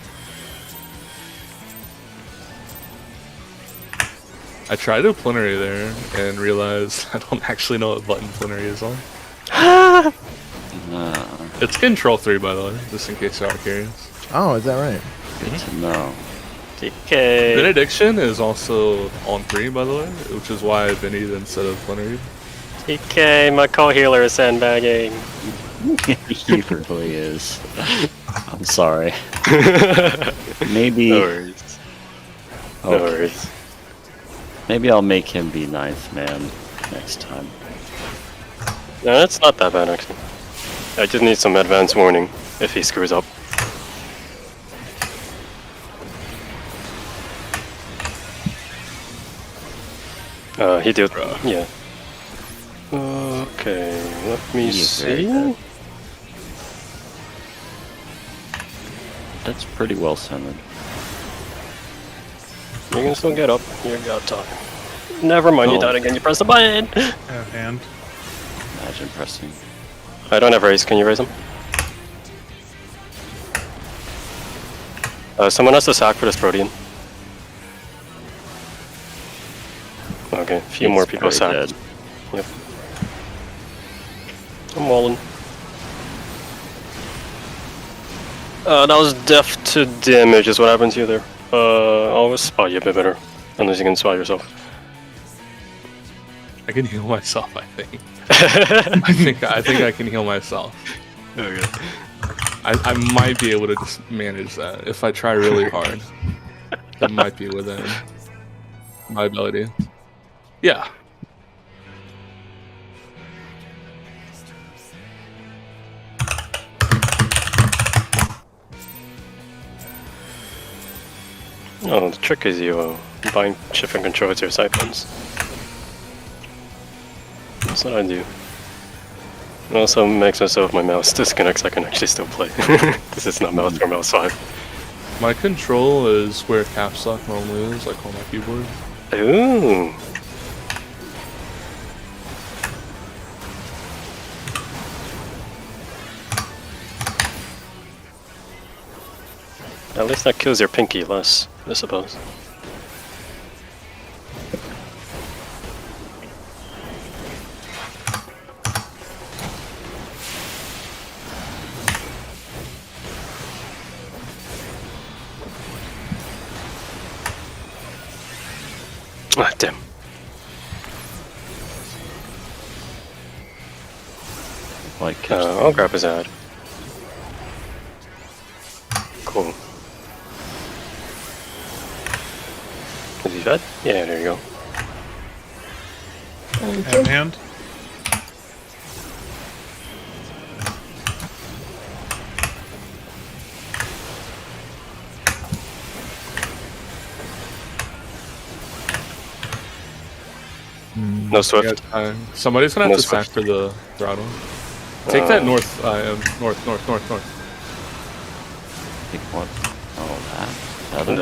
I tried a plenary there and realized I don't actually know what button plenary is on. It's control 3, by the way, just in case y'all are curious. Oh, is that right? Good to know. DK. Benediction is also on 3, by the way, which is why I Bennied instead of plenary. DK, my co-healer is sandbagging. He really is. I'm sorry. Maybe. No worries. No Okay. worries. Maybe I'll make him be 9th man next time. No, that's not that bad actually. I just need some advance warning if he screws up. He did. Yeah. Okay, let me He is very see. good. That's pretty well centered. You can still get up. You got time. Never mind, you Oh. died again. You pressed the button. Have hand. Imagine pressing. I don't have raise. Can you raise him? Someone has to sack for this Protean. Okay, a few He's more people very sacked. dead. Yep. I'm walling. That was def to damage is what happened to you there. I'll spot you a bit better. Unless you can spot yourself. I can heal myself, I think. I think I can heal myself. Okay. I might be able to just manage that if I try really hard. That might be within my ability. Yeah. Oh, the trick is you bind shift and control to your side buttons. That's what I do. It also makes it so if my mouse disconnects, I can actually still play. This is not mouse 4, mouse 5. My control is where caps lock normally is, like on my keyboard. Ooh. At least that kills your pinky less, I suppose. Ah, damn. Like, I'll grab his ad. Cool. Is he dead? Yeah, there you go. Have hand. No Swift. Yeah, somebody's gonna have No to sack Swift. for the throttle. Take that north, north. Pick what? Oh, that. And,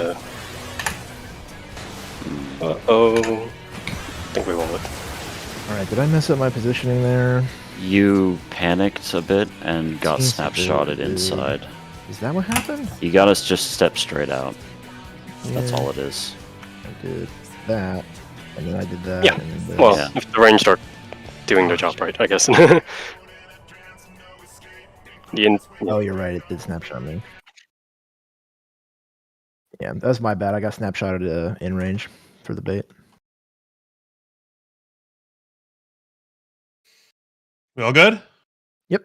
uh-oh. I think we won it. Alright, did I mess up my positioning there? You panicked a bit and got Seems to snapshotted be. inside. Is that what happened? You gotta just step straight out. That's Yeah, all it is. I did that, and then I did that. Yeah, And then this. Well, Yeah. if the range start doing their job right, I guess. The Oh, you're right. It did snapshot me. Yeah, that's my bad. I got snapshotted in range for the bait. We all good? Yep.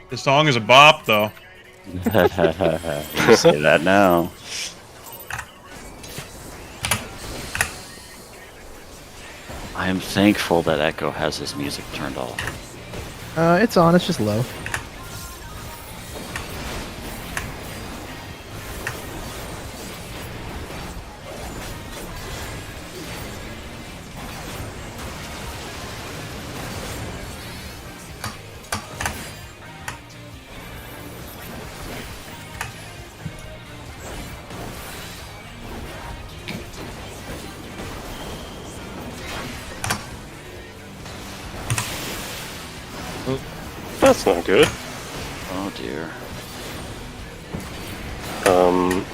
The song is a bop, though. You say that now. I am thankful that Echo has his music turned off. It's on. It's just low. That's not good. Oh dear.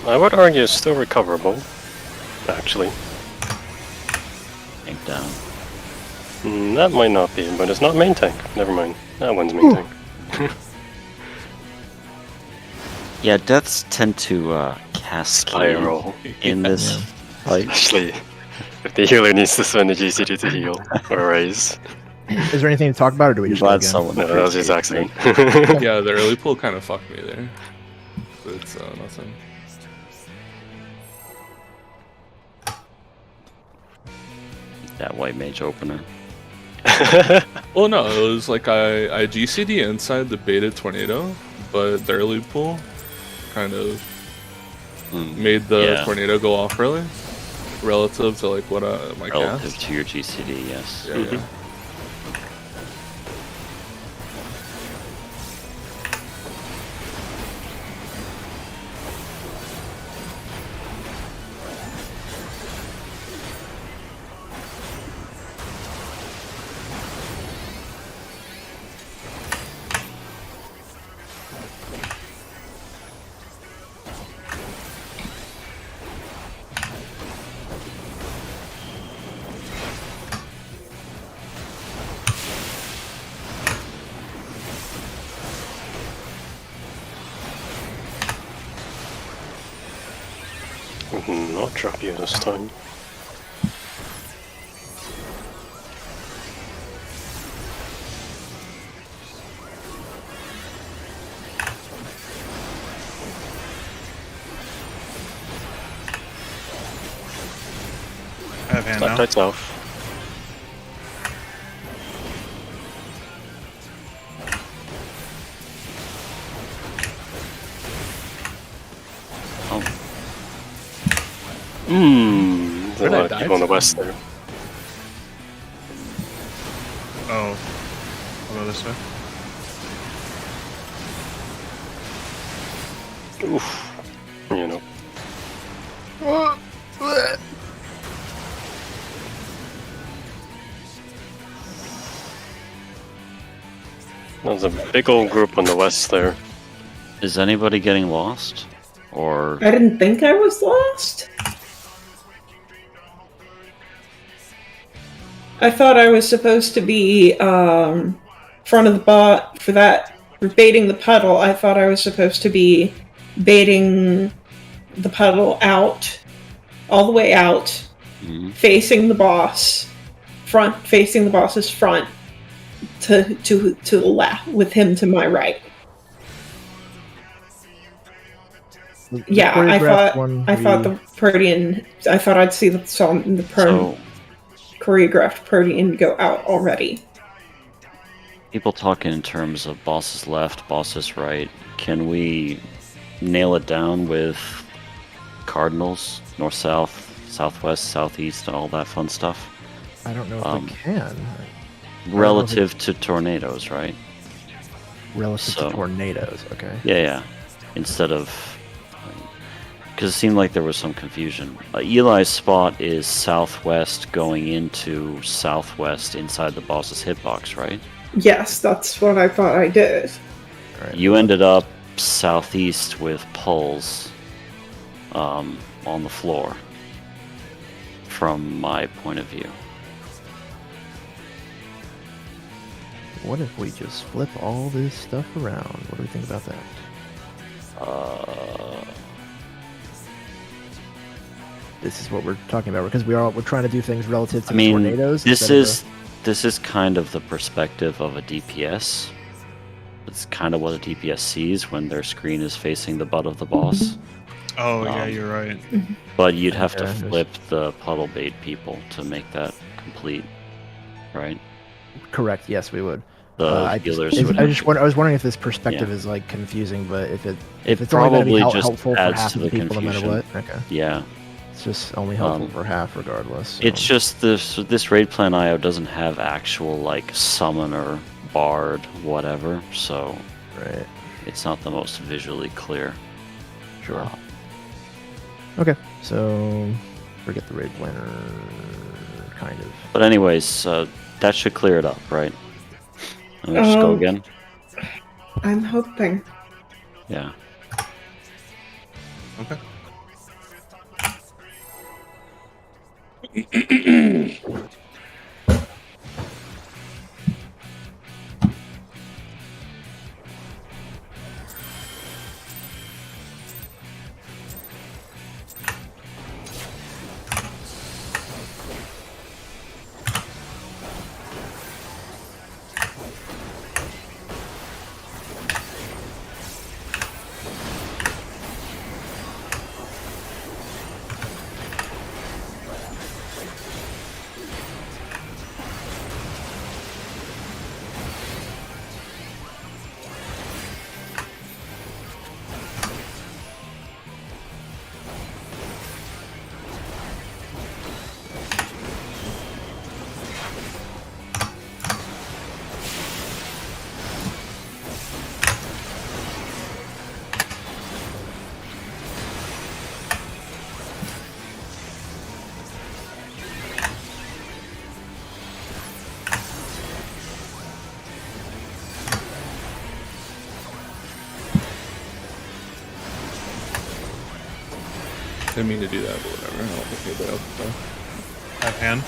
I would argue it's still recoverable, actually. Tank down. That might not be, but it's not main tank. Never mind. That one's main tank. Yeah, deaths tend to cascade Spiral. in this fight. Especially if the healer needs to spend the GCD to heal or raise. Is there anything to talk about, or do we just go Glad again? someone No, that was just appreciates accident. me. Yeah, the early pull kind of fucked me there. But it's nothing. That white mage opener. Well, no, it was like I GCD inside the baited tornado, but the early pull kind of made the Yeah. tornado go off early, relative to like what my Relative cast. to your GCD, yes. Yeah, yeah. not drop you this time. I have hand now. Tights off. Oh, There's a lot of people on the west there. Oh. I'll go this way. Oof. You know. There's a big old group on the west there. is anybody getting lost? Or I didn't think I was lost. I thought I was supposed to be front of the bot for that, for baiting the puddle. I thought I was supposed to be baiting the puddle out, all the way out, facing the boss, facing the boss's front, to the left, with him to my right. Yeah, I thought the Protean. I thought I'd see the choreographed Protean go out already. people talking in terms of bosses left, bosses right. Can we nail it down with cardinals, north, south, southwest, southeast, and all that fun stuff? I don't know if we can. Relative to tornadoes, right? Relative to tornadoes, okay. Yeah. Instead of... Because it seemed like there was some confusion. Eli's spot is southwest going into southwest inside the boss's hitbox, right? Yes, that's what I thought I did. Right. You ended up southeast with pulls on the floor, from my point of view. What if we just flip all this stuff around? What do we think about that? This is what we're talking about, because we're trying to do things relative to the tornadoes. This is kind of the perspective of a DPS. It's kind of what a DPS sees when their screen is facing the butt of the boss. Oh, yeah, you're right. But you'd have to flip the puddle bait people to make that complete, right? Correct. Yes, we would. The healers I would. was wondering if this perspective is like confusing, but if it's probably only going to be just helpful for adds half to of the the people, no matter confusion. what. Okay. Yeah. It's just only helpful for half, regardless. So. It's just this raid plan IO doesn't have actual like summoner, bard, whatever. So right. It's not the most visually clear. Sure. Okay. So forget the raid planner, kind of. But anyways, that should clear it up, right? Let me just go again. I'm hoping. Yeah. Okay. I didn't mean to do that, but whatever. I don't think anybody else will. I have hand.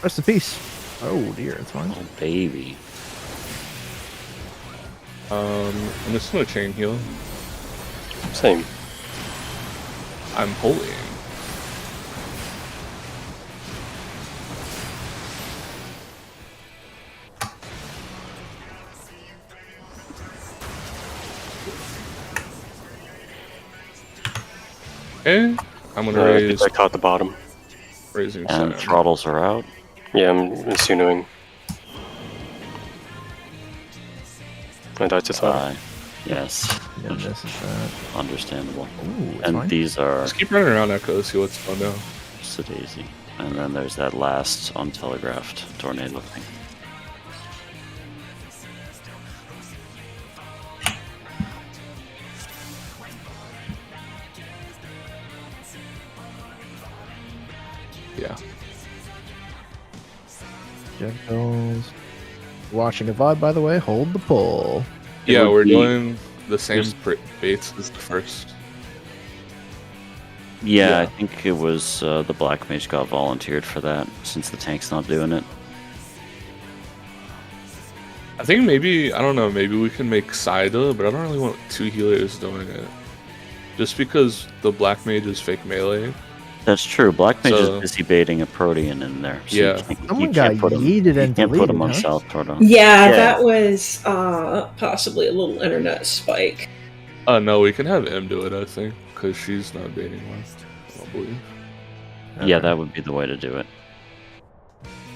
Rest in peace. Oh dear, it's fine. Oh baby. I'm just gonna chain heal. Same. I'm holy. Okay, I'm gonna raise. I caught the bottom. Raising And Sand. throttles are out. Yeah, I'm insinuing. I died to thought. Yes, Yeah, this is that. understandable. Ooh, it's And fine. these are Just keep running around Echo, see what's fun now. just a daisy. And then there's that last untelegraphed tornado thing. Yeah. Jet goes. Watching a VOD, by the way. Hold the pull. It Yeah, would we're be- doing the same there's- baits as the first. Yeah, Yeah. I think it was the Black Mage got volunteered for that since the tank's not doing it. I think maybe, I don't know, maybe we can make Saida, but I don't really want 2 healers doing it. Just because the Black Mage is fake melee. That's true. Black Mage So- is busy baiting a Protean in there. So Yeah. Someone got yeeted and You can't put him deleted, on huh? South Proto. Yeah, Yeah. that was possibly a little internet spike. No, we can have M do it, I think, because she's not baiting one. I don't believe. Yeah, Okay. that would be the way to do it.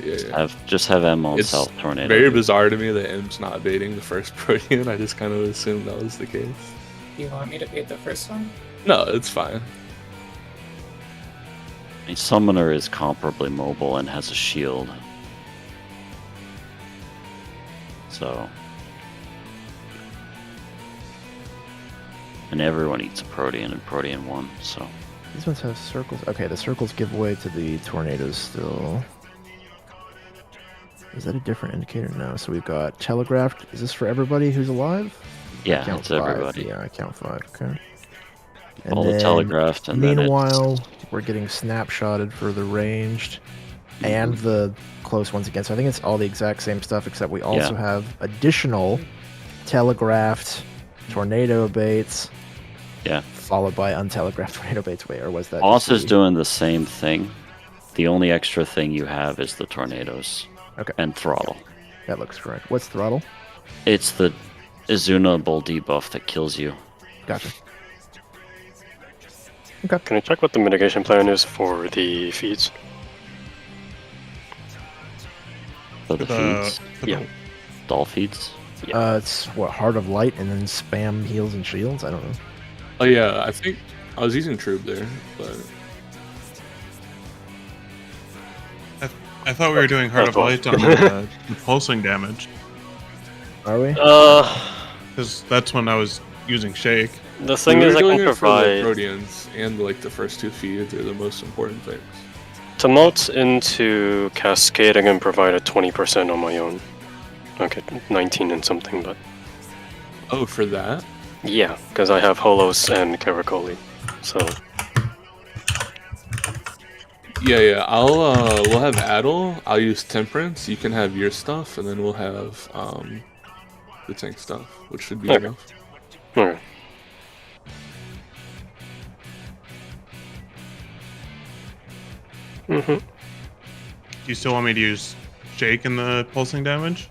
Yeah. Just have M on It's South Tornado. Very bizarre to me that M's not baiting the first Protean. I just kind of assumed that was the case. You want me to bait the first one? No, it's fine. A summoner is comparably mobile and has a shield. So. And everyone eats a Protean in Protean 1, so. These ones have circles. Okay, the circles give way to the tornadoes still. Is that a different indicator? No. So we've got telegraphed. Is this for everybody who's alive? Yeah, Count it's 5. everybody. Yeah, I count 5. Okay. All the telegraphed and then it's- meanwhile, we're getting snapshotted for the ranged and the close ones again. So I think it's all the exact same stuff, except we also Yeah. have additional telegraphed tornado baits. Yeah. Followed by untelegraphed tornado baits. Wait, or was that? Boss just is the- doing the same thing. The only extra thing you have is the tornadoes. Okay. And throttle. That looks correct. What's throttle? It's the Izuna bull debuff that kills you. Gotcha. Can I check what the mitigation plan is for the feeds? For the feeds. for the- Yeah. Doll feeds. Yeah. It's what, Heart of Light and then spam heals and shields? I don't know. Oh yeah, I think I was using Troop there, but I thought we were doing Heart of That's Light on the pulsing damage, Are we? because that's when I was using Shake. The thing we is, were I doing can it for the provide Proteans and like the first 2 feeds are the most important things. Tumult into Cascading and provide a 20% on my own. Okay, 19 and something, but Oh, for that? yeah, because I have Holos and Caracoli, so Yeah. I'll we'll have Adel. I'll use Temperance. You can have your stuff, and then we'll have the tank stuff, which should be Okay. enough. alright. Do you still want me to use Shake in the pulsing damage?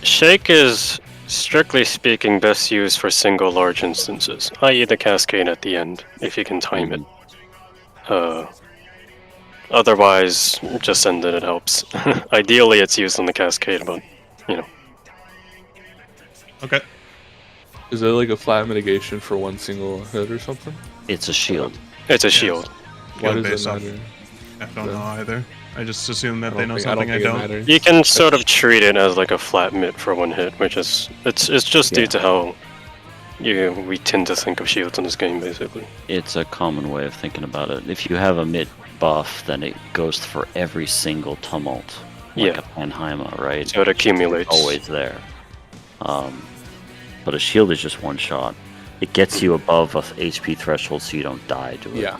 Shake is, strictly speaking, best used for single large instances, i.e. the Cascade at the end, if you can time it. Otherwise, just send it, it helps. Ideally, it's used on the Cascade, but, you know. Okay. Is there like a flat mitigation for one single hit or something? It's a shield. It's a shield. Why Shield does based it off- matter? I don't know either. I just assume that I they don't know think- something I think it don't. matters. You can sort of treat it as like a flat mitt for one hit, which is it's just due Yeah. to how we tend to think of shields in this game, basically. It's a common way of thinking about it. If you have a mid buff, then it goes for every single tumult. Like Yeah. a Panheima, right? So it accumulates. It's always there. But a shield is just one shot. It gets you above a HP threshold so you don't die to a Yeah.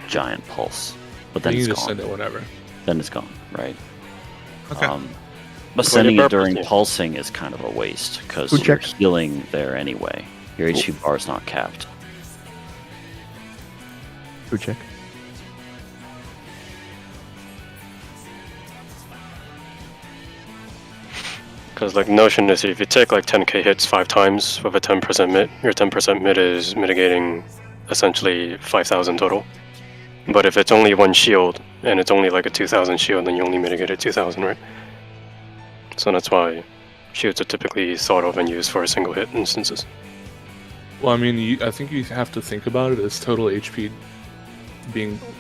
giant pulse. But then You it's can just gone. send it whenever. Then it's gone, right? Okay. But For sending your it during purpose, yeah. pulsing is kind of a waste because Food you're check. healing there anyway. Your HP bar is not capped. Food check. Because like notion is if you take like 10k hits 5 times with a 10% mit, your 10% mit is mitigating essentially 5,000 total. But if it's only one shield and it's only like a 2,000 shield, then you only mitigated 2,000, right? So that's why shields are typically thought of and used for a single hit instances. Well, I mean, I think you have to think about it as total HP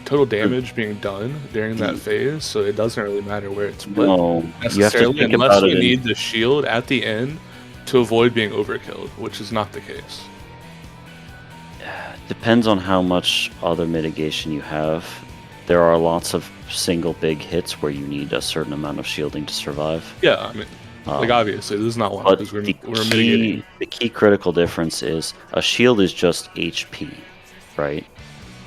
total damage being done during that phase, so it doesn't really matter where it's split No, you have to necessarily, think unless about you it. need the shield at the end to avoid being overkilled, which is not the case. Depends on how much other mitigation you have. There are lots of single big hits where you need a certain amount of shielding to survive. Yeah, I mean, like obviously, this is not one But because the we're mitigating. key critical difference is a shield is just HP, right?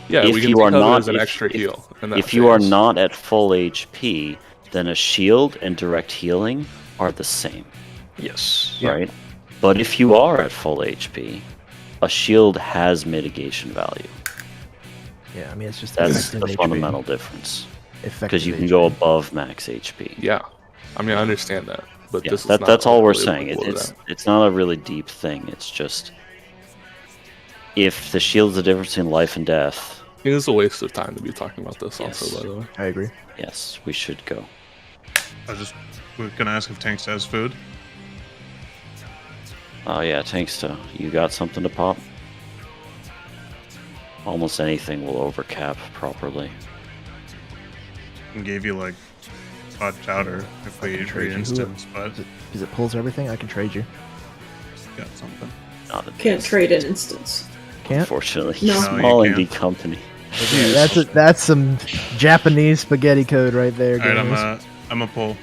Yeah, if we can you think are of it not- as an if- extra heal. In that If you are phase. not at full HP, then a shield and direct healing are the same, Yes. Yeah. right? But if you are at full HP, a shield has mitigation value. Yeah, I mean it's just That's effective the HP. fundamental difference. Effective Because you can HP. go above max HP. Yeah, I mean, I understand that, but Yeah, this is not that's all we're really saying. applicable to It's that. it's not a really deep thing. It's just if the shield's the difference between life and death, I think it's a waste of time to be talking about this. Yes. Also, by the way. I agree. yes, we should go. We're gonna ask if Tanks has food. Oh yeah, Tanksta, you got something to pop? Almost anything will overcap properly. And gave you like hot chowder if we can trade you. instance, but Because it pulls everything, I can trade you. got something. Not a Can't trade an instance. Can't? Unfortunately, No. No, you small can't. indie company. Yeah, that's some Japanese spaghetti code right there, All right, gamers. I'm a pull.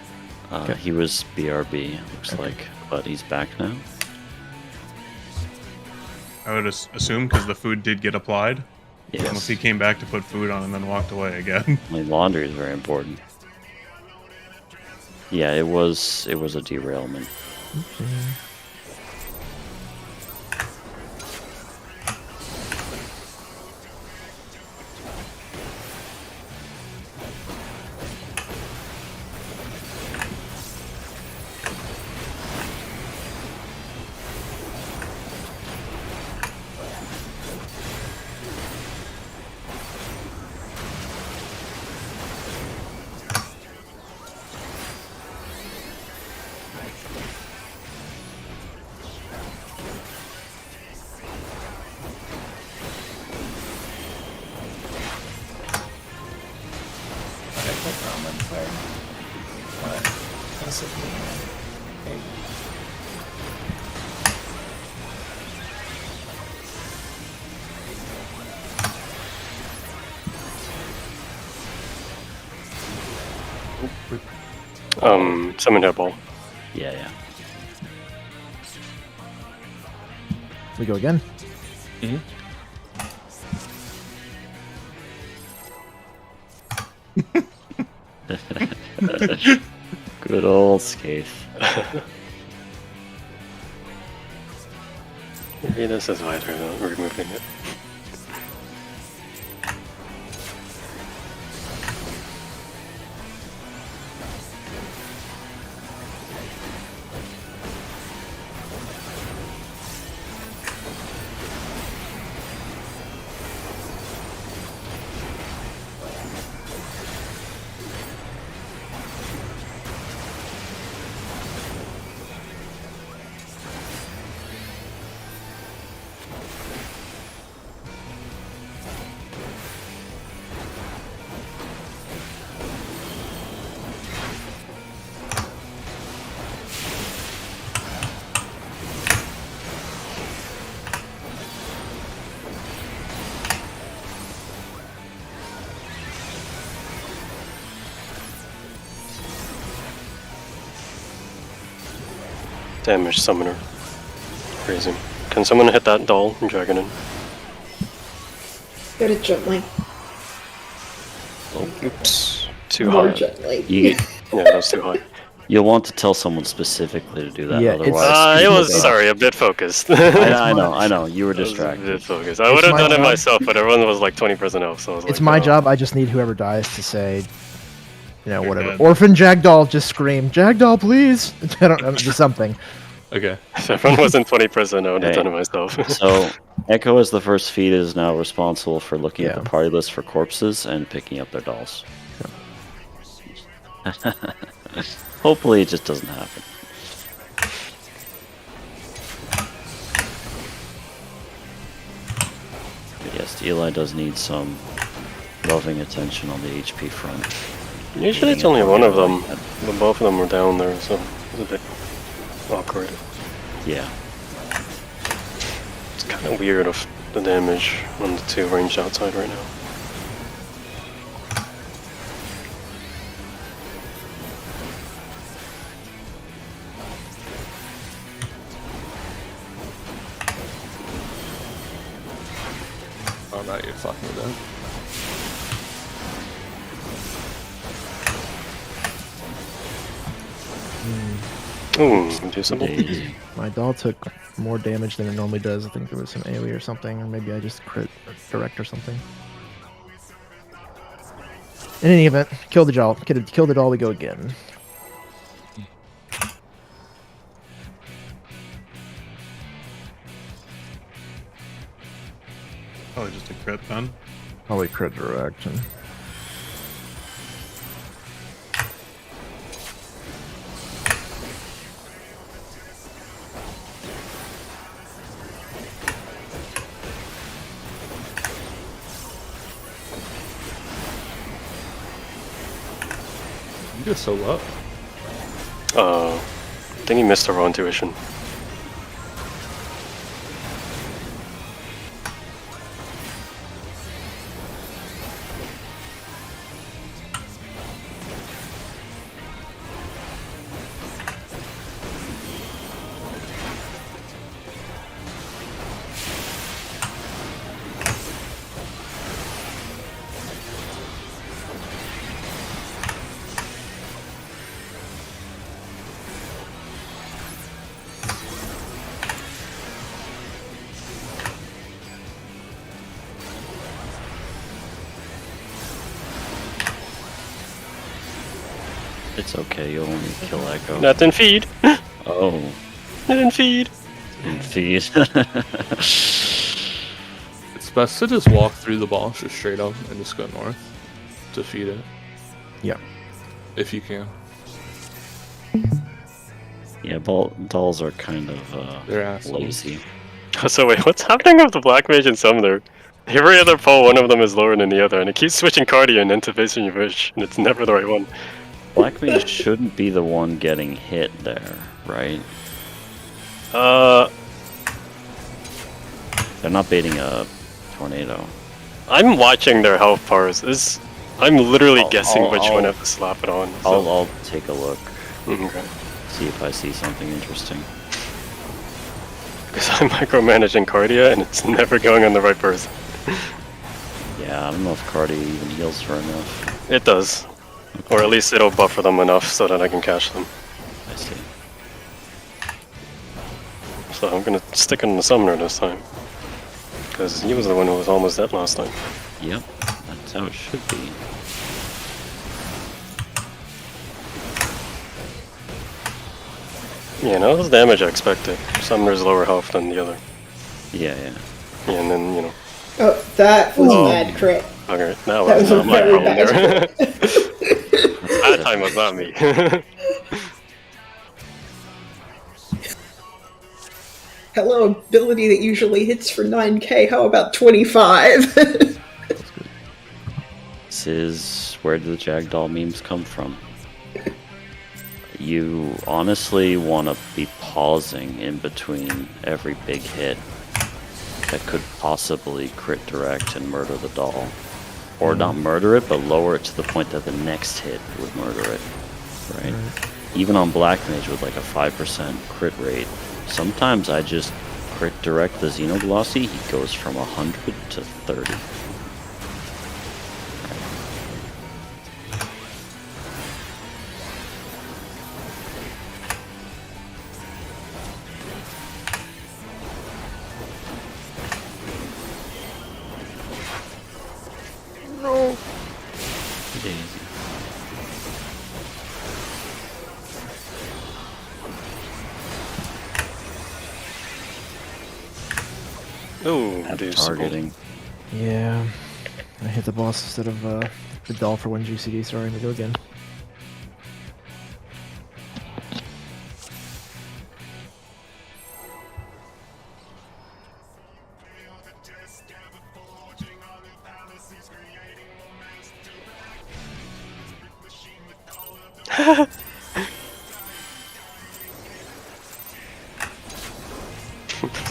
Okay. He was BRB, looks Okay. like, but he's back now. I would assume because the food did get applied. Unless Yes, he came back to put food on and then walked away again. I mean, laundry is very important. Yeah, it was a derailment. I put ramen for basically big. Summon that ball. Yeah, yeah. We go again. Good old Skaith. Maybe this is why they're not removing it. Damage summoner. Crazy. Can someone hit that doll and drag it in? Get it gently. Oops. Too More high. gently. You get, Yeah, that's too high. You'll want to tell someone specifically to do that, Yeah, it's- otherwise. It was, it's- sorry, a bit focused. I know. You were I was a distracted. bit focused. I would have my done it job. myself, but everyone was like 20% off, so I was like, It's my oh. job. I just need whoever dies to say, whatever. good. Orphan Jagdoll, just scream, Jagdoll, please. I don't just something. Okay. If everyone wasn't 20%, I would have Okay. done it myself. So, Echo as the first feed is now responsible for looking at Yeah. the party list for corpses and picking up their dolls. Hopefully, it just doesn't happen. But yes, Eli does need some loving attention on the HP front. Usually it's only one of them, but both of them were down there, so it's a bit awkward. Yeah. It's kind of weird of the damage on the two ranged outside right now. Oh, now you're fucking with that. Ooh, inducible. Daisy. My doll took more damage than it normally does. I think there was some AoE or something, or maybe I just crit direct or something. In any event, kill the doll. Kill the doll, we go again. Probably just a crit then. Probably crit direct. And... You did so well. I think he missed a raw intuition. It's okay, you'll only kill Echo. That didn't feed. Oh, That didn't feed. and feed. It's best to just walk through the boss just straight up and just go north to feed it. Yeah. If you can. Yeah, dolls are kind of They're assholes. lazy. So wait, what's happening with the Black Mage and Summoner? Every other pull, one of them is lower than the other, and it keeps switching Cardian into facing your wish, and it's never the right one. Black Mage shouldn't be the one getting hit there, right? They're not baiting a tornado. I'm watching their health bars. I'm literally I'll- guessing I'll- which I'll- one I have to slap it on. I'll take a look, Okay. see if I see something interesting. Because I'm micromanaging Cardia, and it's never going on the right person. Yeah, I don't know if Cardi even heals for enough. It does. Or at least it'll buffer them enough so that I can catch them. I see. So I'm gonna stick it on the Summoner this time. Because he was the one who was almost dead last time. Yep, that's how it should be. Yeah, no, that's damage I expected. Summoner's lower health than the other. Yeah. Yeah, and then, you know. Oh, that was Oh. a bad crit. Okay, that That was was a not my very problem bad there. That time was not me. Hello, ability that usually hits for 9k. How about 25? This is where the Jagdoll memes come from. You honestly want to be pausing in between every big hit that could possibly crit direct and murder the doll. Or not murder it, but lower it to the point that the next hit would murder it. Right? Even on Black Mage with like a 5% crit rate, sometimes I just crit direct the Xenoglossy, he goes from 100 to 30. Ooh, At do targeting. Yeah. I hit the boss instead of the doll for 1 GCD. Sorry, we go again.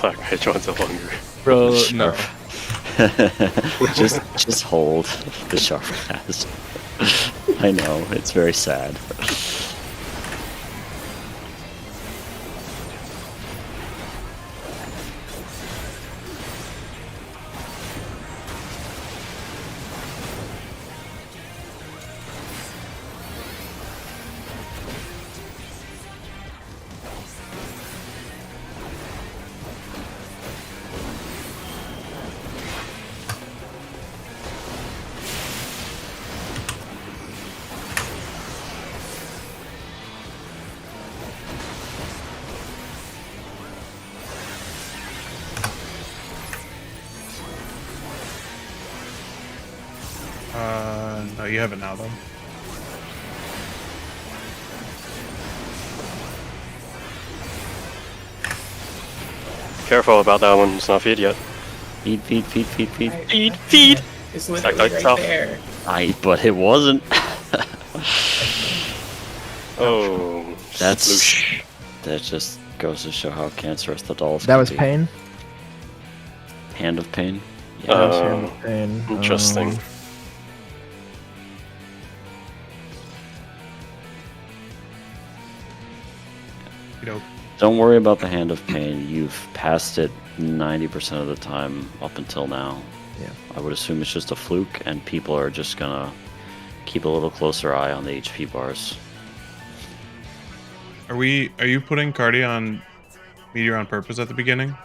Black Mage wants a longer. Bro, no. just hold the sharp cast. I know, it's very sad. No, you have it now, though. Careful about that one. It's not feed yet. Feed. Feed. It's Like literally right itself. there. But it wasn't. Oh, That's sploosh. that just goes to show how cancerous the dolls. That can was be. pain. Hand of pain. That was hand of pain. Interesting. You know, Don't worry about the hand of pain. You've passed it 90% of the time up until now. Yeah. I would assume it's just a fluke, and people are just gonna keep a little closer eye on the HP bars. are you putting Cardi on Meteor on purpose at the beginning?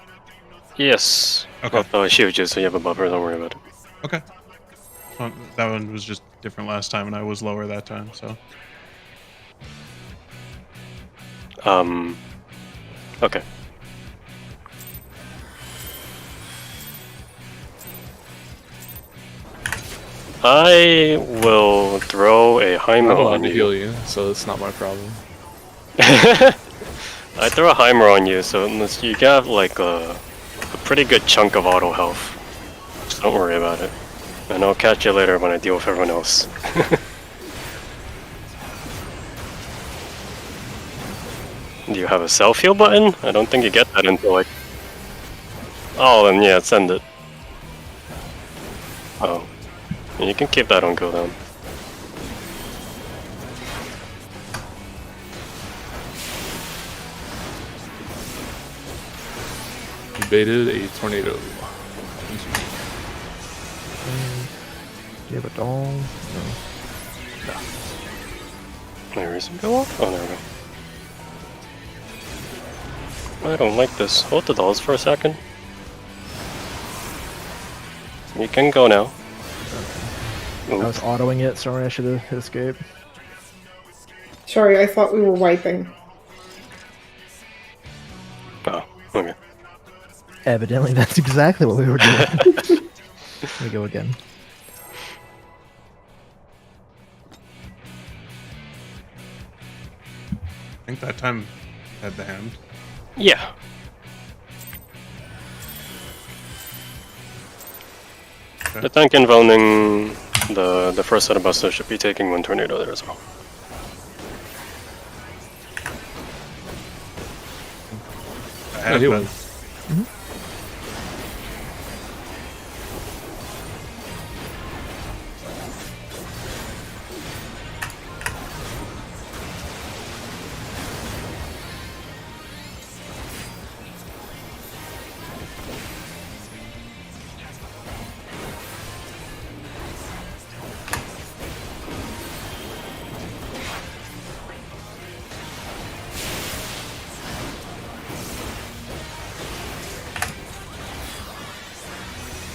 Yes. Okay. Oh, I shield you, so you have a buffer. Don't worry about it. Okay. That one was just different last time, and I was lower that time, so. Okay. I will throw a I'm Heimer allowed on to you. heal you, so it's not my problem. I throw a Heimer on you, so unless you have like a pretty good chunk of auto health. Just don't worry about it. And I'll catch you later when I deal with everyone else. Do you have a self-heal button? I don't think you get that until like... Oh, then yeah, send it. Oh. You can keep that on cooldown. You baited a tornado. Do you have a doll? No. Where is it go off? Oh, there we go. I don't like this. Hold the dolls for a second. You can go now. I was autoing it. Sorry, I should have escaped. Sorry, I thought we were wiping. Oh, okay. Evidently, that's exactly what we were doing. We go again. I think that time had the hand. Yeah. Okay. The tank involving the first set of busters should be taking one tornado there as well. I Yeah, have he been. was.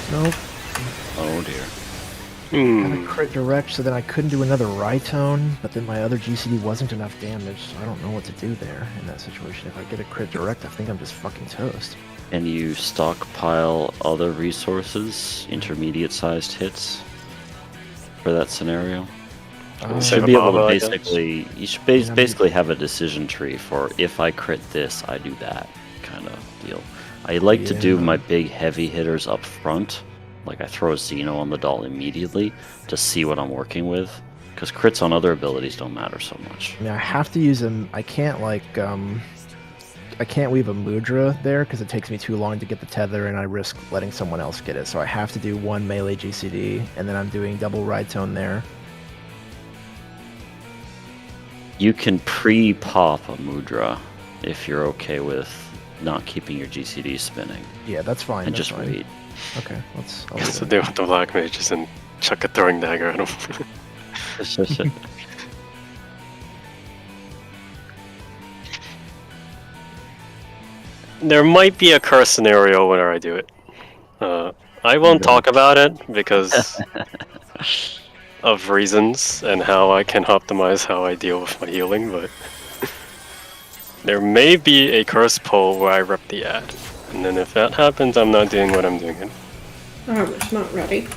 Nope. Oh dear. had a Hmm. crit direct, so then I couldn't do another Rhytone, but then my other GCD wasn't enough damage, so I don't know what to do there in that situation. If I get a crit direct, I think I'm just fucking toast. And you stockpile other resources, intermediate-sized hits for that scenario. You Save should a be able Baba, to I guess. basically, you should Yeah, basically have a decision tree for if I crit this, I do that kind of deal. I like to do Yeah. my big heavy hitters up front, like I throw a Xeno on the doll immediately to see what I'm working with, because crits on other abilities don't matter so much. I mean, I have to use them. I can't I can't weave a Mudra there because it takes me too long to get the tether, and I risk letting someone else get it. So I have to do one melee GCD, and then I'm doing double Rhytone there. You can pre-pop a Mudra if you're okay with not keeping your GCD spinning, Yeah, that's fine. and that's just fine. wait. Okay, I'll do So that. deal with the black mages and chuck a throwing dagger at him. There might be a curse scenario where I do it. I won't talk about it because of reasons and how I can optimize how I deal with my healing, but there may be a curse pull where I rep the ad. And then if that happens, I'm not doing what I'm doing. I was not ready.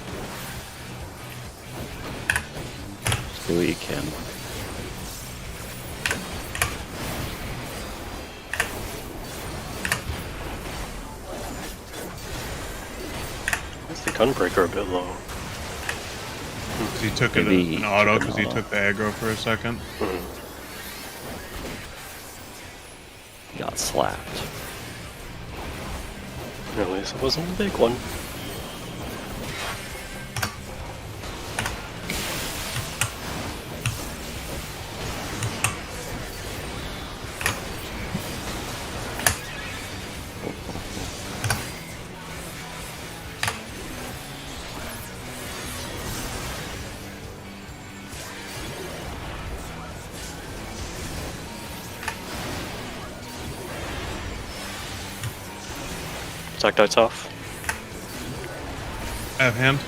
Just do what you can. Is the gunbreaker a bit low? 'Cause he took Maybe an auto took an because he auto. took the aggro for a second. Got slapped. At least it wasn't a big one. Attack darts off. I have hand.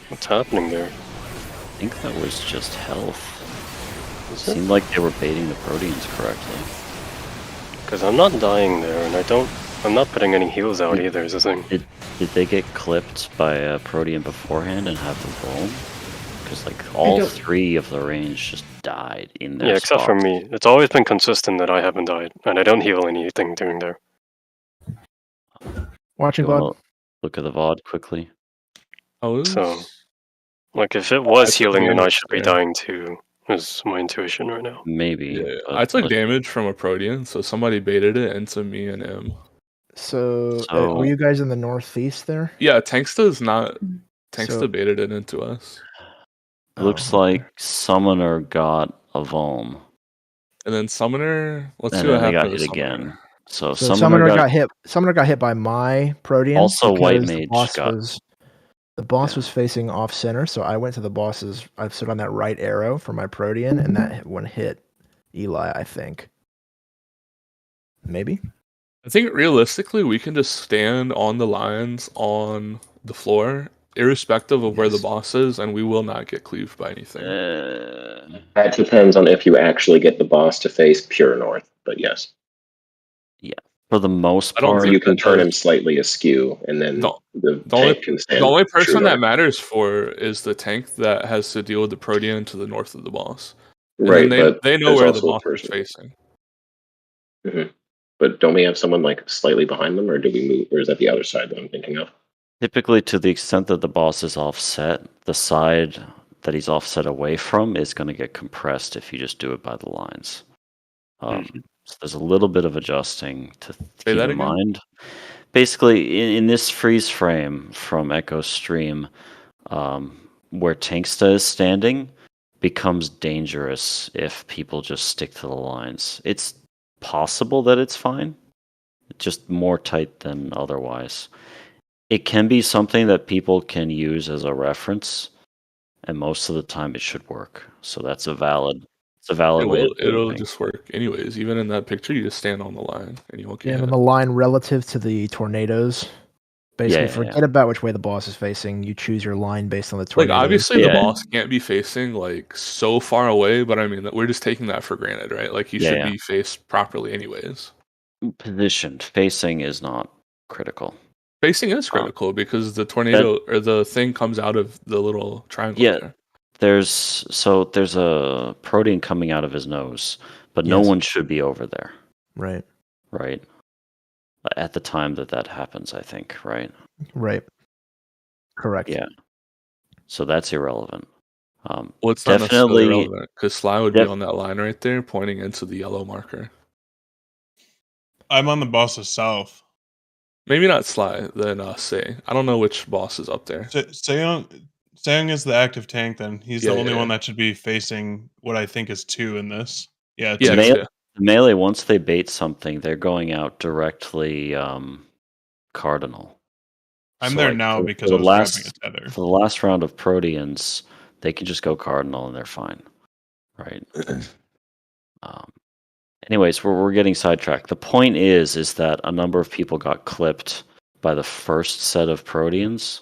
What's happening there? I think that was just health. Is it? Seemed like they were baiting the Proteans correctly. Because I'm not dying there, and I'm not putting any heals out Did- either, is the thing. Did they get clipped by a Protean beforehand and have the roam? Because like all don't- three of the range just died in their Yeah, except for spots. me. It's always been consistent that I haven't died, and I don't heal anything during there. Watching You Blood. wanna look at the VOD quickly. I was. So- Like, if it was took healing, then I damage should be there. dying too, is my intuition right now. Maybe. Yeah, but I took let's- damage from a Protean, so somebody baited it into me and him. So, So- were you guys in the northeast there? Yeah, Tanksta's not. Tanksta So- baited it into us. Looks Oh, okay. like Summoner got a Vulm. And then Summoner. Let's And see what then they got happened hit to Summoner. again. So, So Summoner got hit. Summoner got hit by my Protean. Also, White because Mage got- the boss Yeah. was facing off center, so I went to the boss's. I stood on that right arrow for my Protean, and that one hit Eli. I think. Maybe. I think realistically, we can just stand on the lines on the floor, irrespective of where the Yes. boss is, and we will not get cleaved by anything. That depends on if you actually get the boss to face pure north, but yes. for the most I don't Or part. think you can that turn him does- sly askew, and then The- the The only, tank can stand the only true person that north. matters for is the tank that has to deal with the Protean to the north of the boss. And Right, then but they know there's where the also a boss is person. facing. But don't we have someone like slightly behind them, or do we move, or is that the other side that I'm thinking of? Typically, to the extent that the boss is offset, the side that he's offset away from is going to get compressed if you just do it by the lines. So there's a little bit of adjusting to keep that in again? mind. Basically, in this freeze frame from Echo's stream, where Tanksta is standing becomes dangerous if people just stick to the lines. It's possible that it's fine, just more tight than otherwise. It can be something that people can use as a reference and most of the time it should work. So that's a valid. It's a valid way. It'll just work anyways. Even in that picture, you just stand on the line and you won't get And hit. on the line relative to the tornadoes. Basically, Yeah. forget about which way the boss is facing. You choose your line based on the Like tornado. obviously the Yeah. boss can't be facing like so far away, but I mean we're just taking that for granted, right? Like he should Yeah. be faced properly anyways. Positioned. Facing is not critical. Facing is critical because the tornado or the thing comes out of the little triangle Yeah. there. There's a protein coming out of his nose, but no Yes. one should be over there, Right. right? At the time that happens, I think, right? Right. Correct. Yeah. So that's irrelevant. Well, it's not necessarily Definitely, relevant because Sly would be on that line right there, pointing into the yellow marker. I'm on the boss's south. Maybe not Sly, then Say. I don't know which boss is up there. Sayong is the active tank. Then he's Yeah, the only yeah. one that should be facing what I think is 2 in this. Yeah, Yeah, 2. yeah. the melee, once they bait something, they're going out directly cardinal. I'm So, there like, now for- because for I the was last grabbing a tether. for the last round of Proteans, they can just go cardinal and they're fine, right? Anyways, we're getting sidetracked. The point is that a number of people got clipped by the first set of Proteans,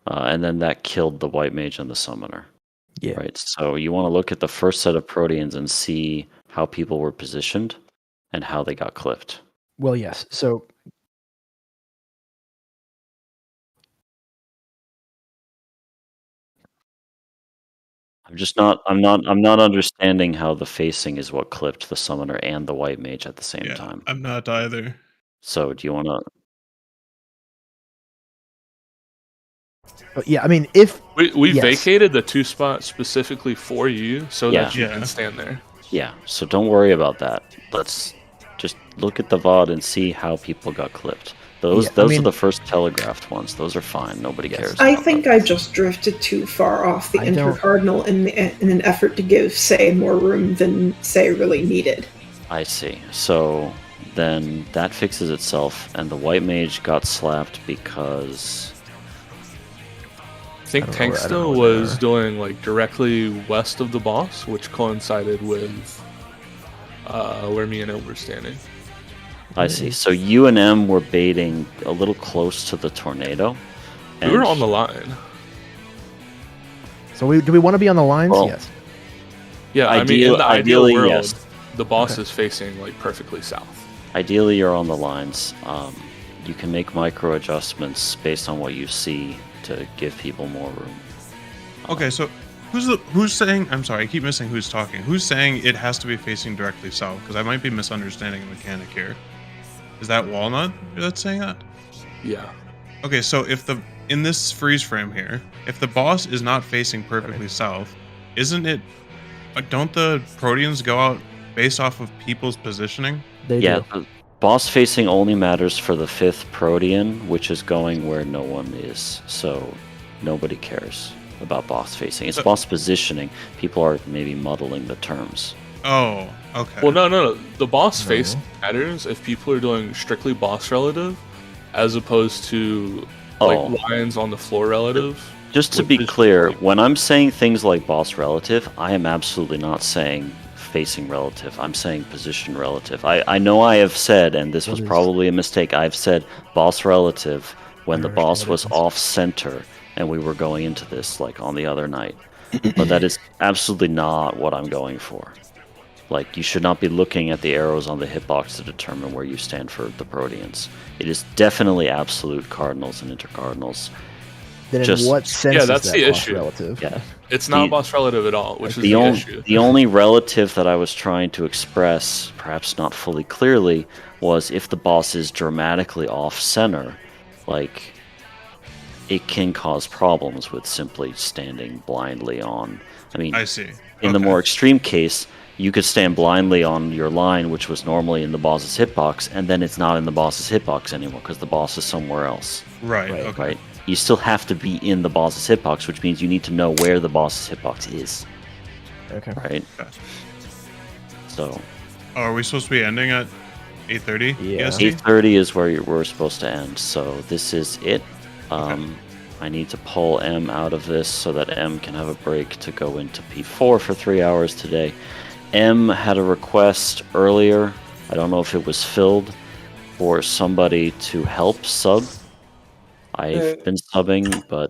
and then that killed the White Mage and the Summoner. Yeah. Right. So you want to look at the first set of Proteans and see how people were positioned and how they got clipped. Well, yes. So I'm not understanding how the facing is what clipped the Summoner and the White Mage at the same Yeah, time. I'm not either. So do you want to? yeah, I mean, if We Yes. vacated the 2 spot specifically for you so that you Yeah. can stand there. Yeah. So don't worry about that. Let's just look at the VOD and see how people got clipped. Those Yeah, I are mean- the first telegraphed ones. Those are fine. Nobody cares. I about think them. I just drifted too far off the I don't- intercardinal in an effort to give Say more room than Say really needed. I see. So then that fixes itself, and the White Mage got slapped because. I think I don't know Tanksto where was doing like directly west of the boss, which coincided with where me and him were standing. I see. So you and M were baiting a little close to the tornado. We were on the line. so, do we want to be on the lines? Well, Yes. Yeah, I mean, in the ideal ideally, world, yes. the boss is facing like perfectly south. Ideally, you're on the lines. You can make micro adjustments based on what you see to give people more room. Okay, so who's saying? I'm sorry, I keep missing who's talking. Who's saying it has to be facing directly south? Because I might be misunderstanding a mechanic here. Is that Walnut that's saying that? Yeah. Okay, so in this freeze frame here, if the boss is not facing perfectly south, isn't it? Don't the Proteans go out based off of people's positioning? They Yeah, do. the boss facing only matters for the 5th Protean, which is going where no one is. So nobody cares about boss facing. It's boss positioning. People are maybe muddling the terms. Oh, okay. Well, no. The boss No. face matters if people are doing strictly boss relative, as opposed to like lines on the floor relative. Just to be clear, when I'm saying things like boss relative, I am absolutely not saying facing relative. I'm saying position relative. I know I have said, and this was probably a mistake, I've said boss relative when the boss was off center and we were going into this like on the other night. But that is absolutely not what I'm going for. Like, you should not be looking at the arrows on the hitbox to determine where you stand for the Proteans. It is definitely absolute cardinals and intercardinals. Then just- in what sense Yeah, is that's that the boss issue. relative? Yeah. It's not The- boss relative at all, which is The, the only, issue. the only relative that I was trying to express, perhaps not fully clearly, was if the boss is dramatically off center, like, it can cause problems with simply standing blindly on. I mean, I see. in the Okay. more extreme case, you could stand blindly on your line, which was normally in the boss's hitbox, and then it's not in the boss's hitbox anymore because the boss is somewhere else, Right. Okay. right? You still have to be in the boss's hitbox, which means you need to know where the boss's hitbox is, Okay. right? Okay. So Oh, are we supposed to be ending at 8:30? Yeah. EST? 8:30 is where we're supposed to end. So this is it. I need to pull M out of this so that M can have a break to go into P4 for 3 hours today. M had a request earlier, I don't know if it was filled, for somebody to help sub. I've been subbing, but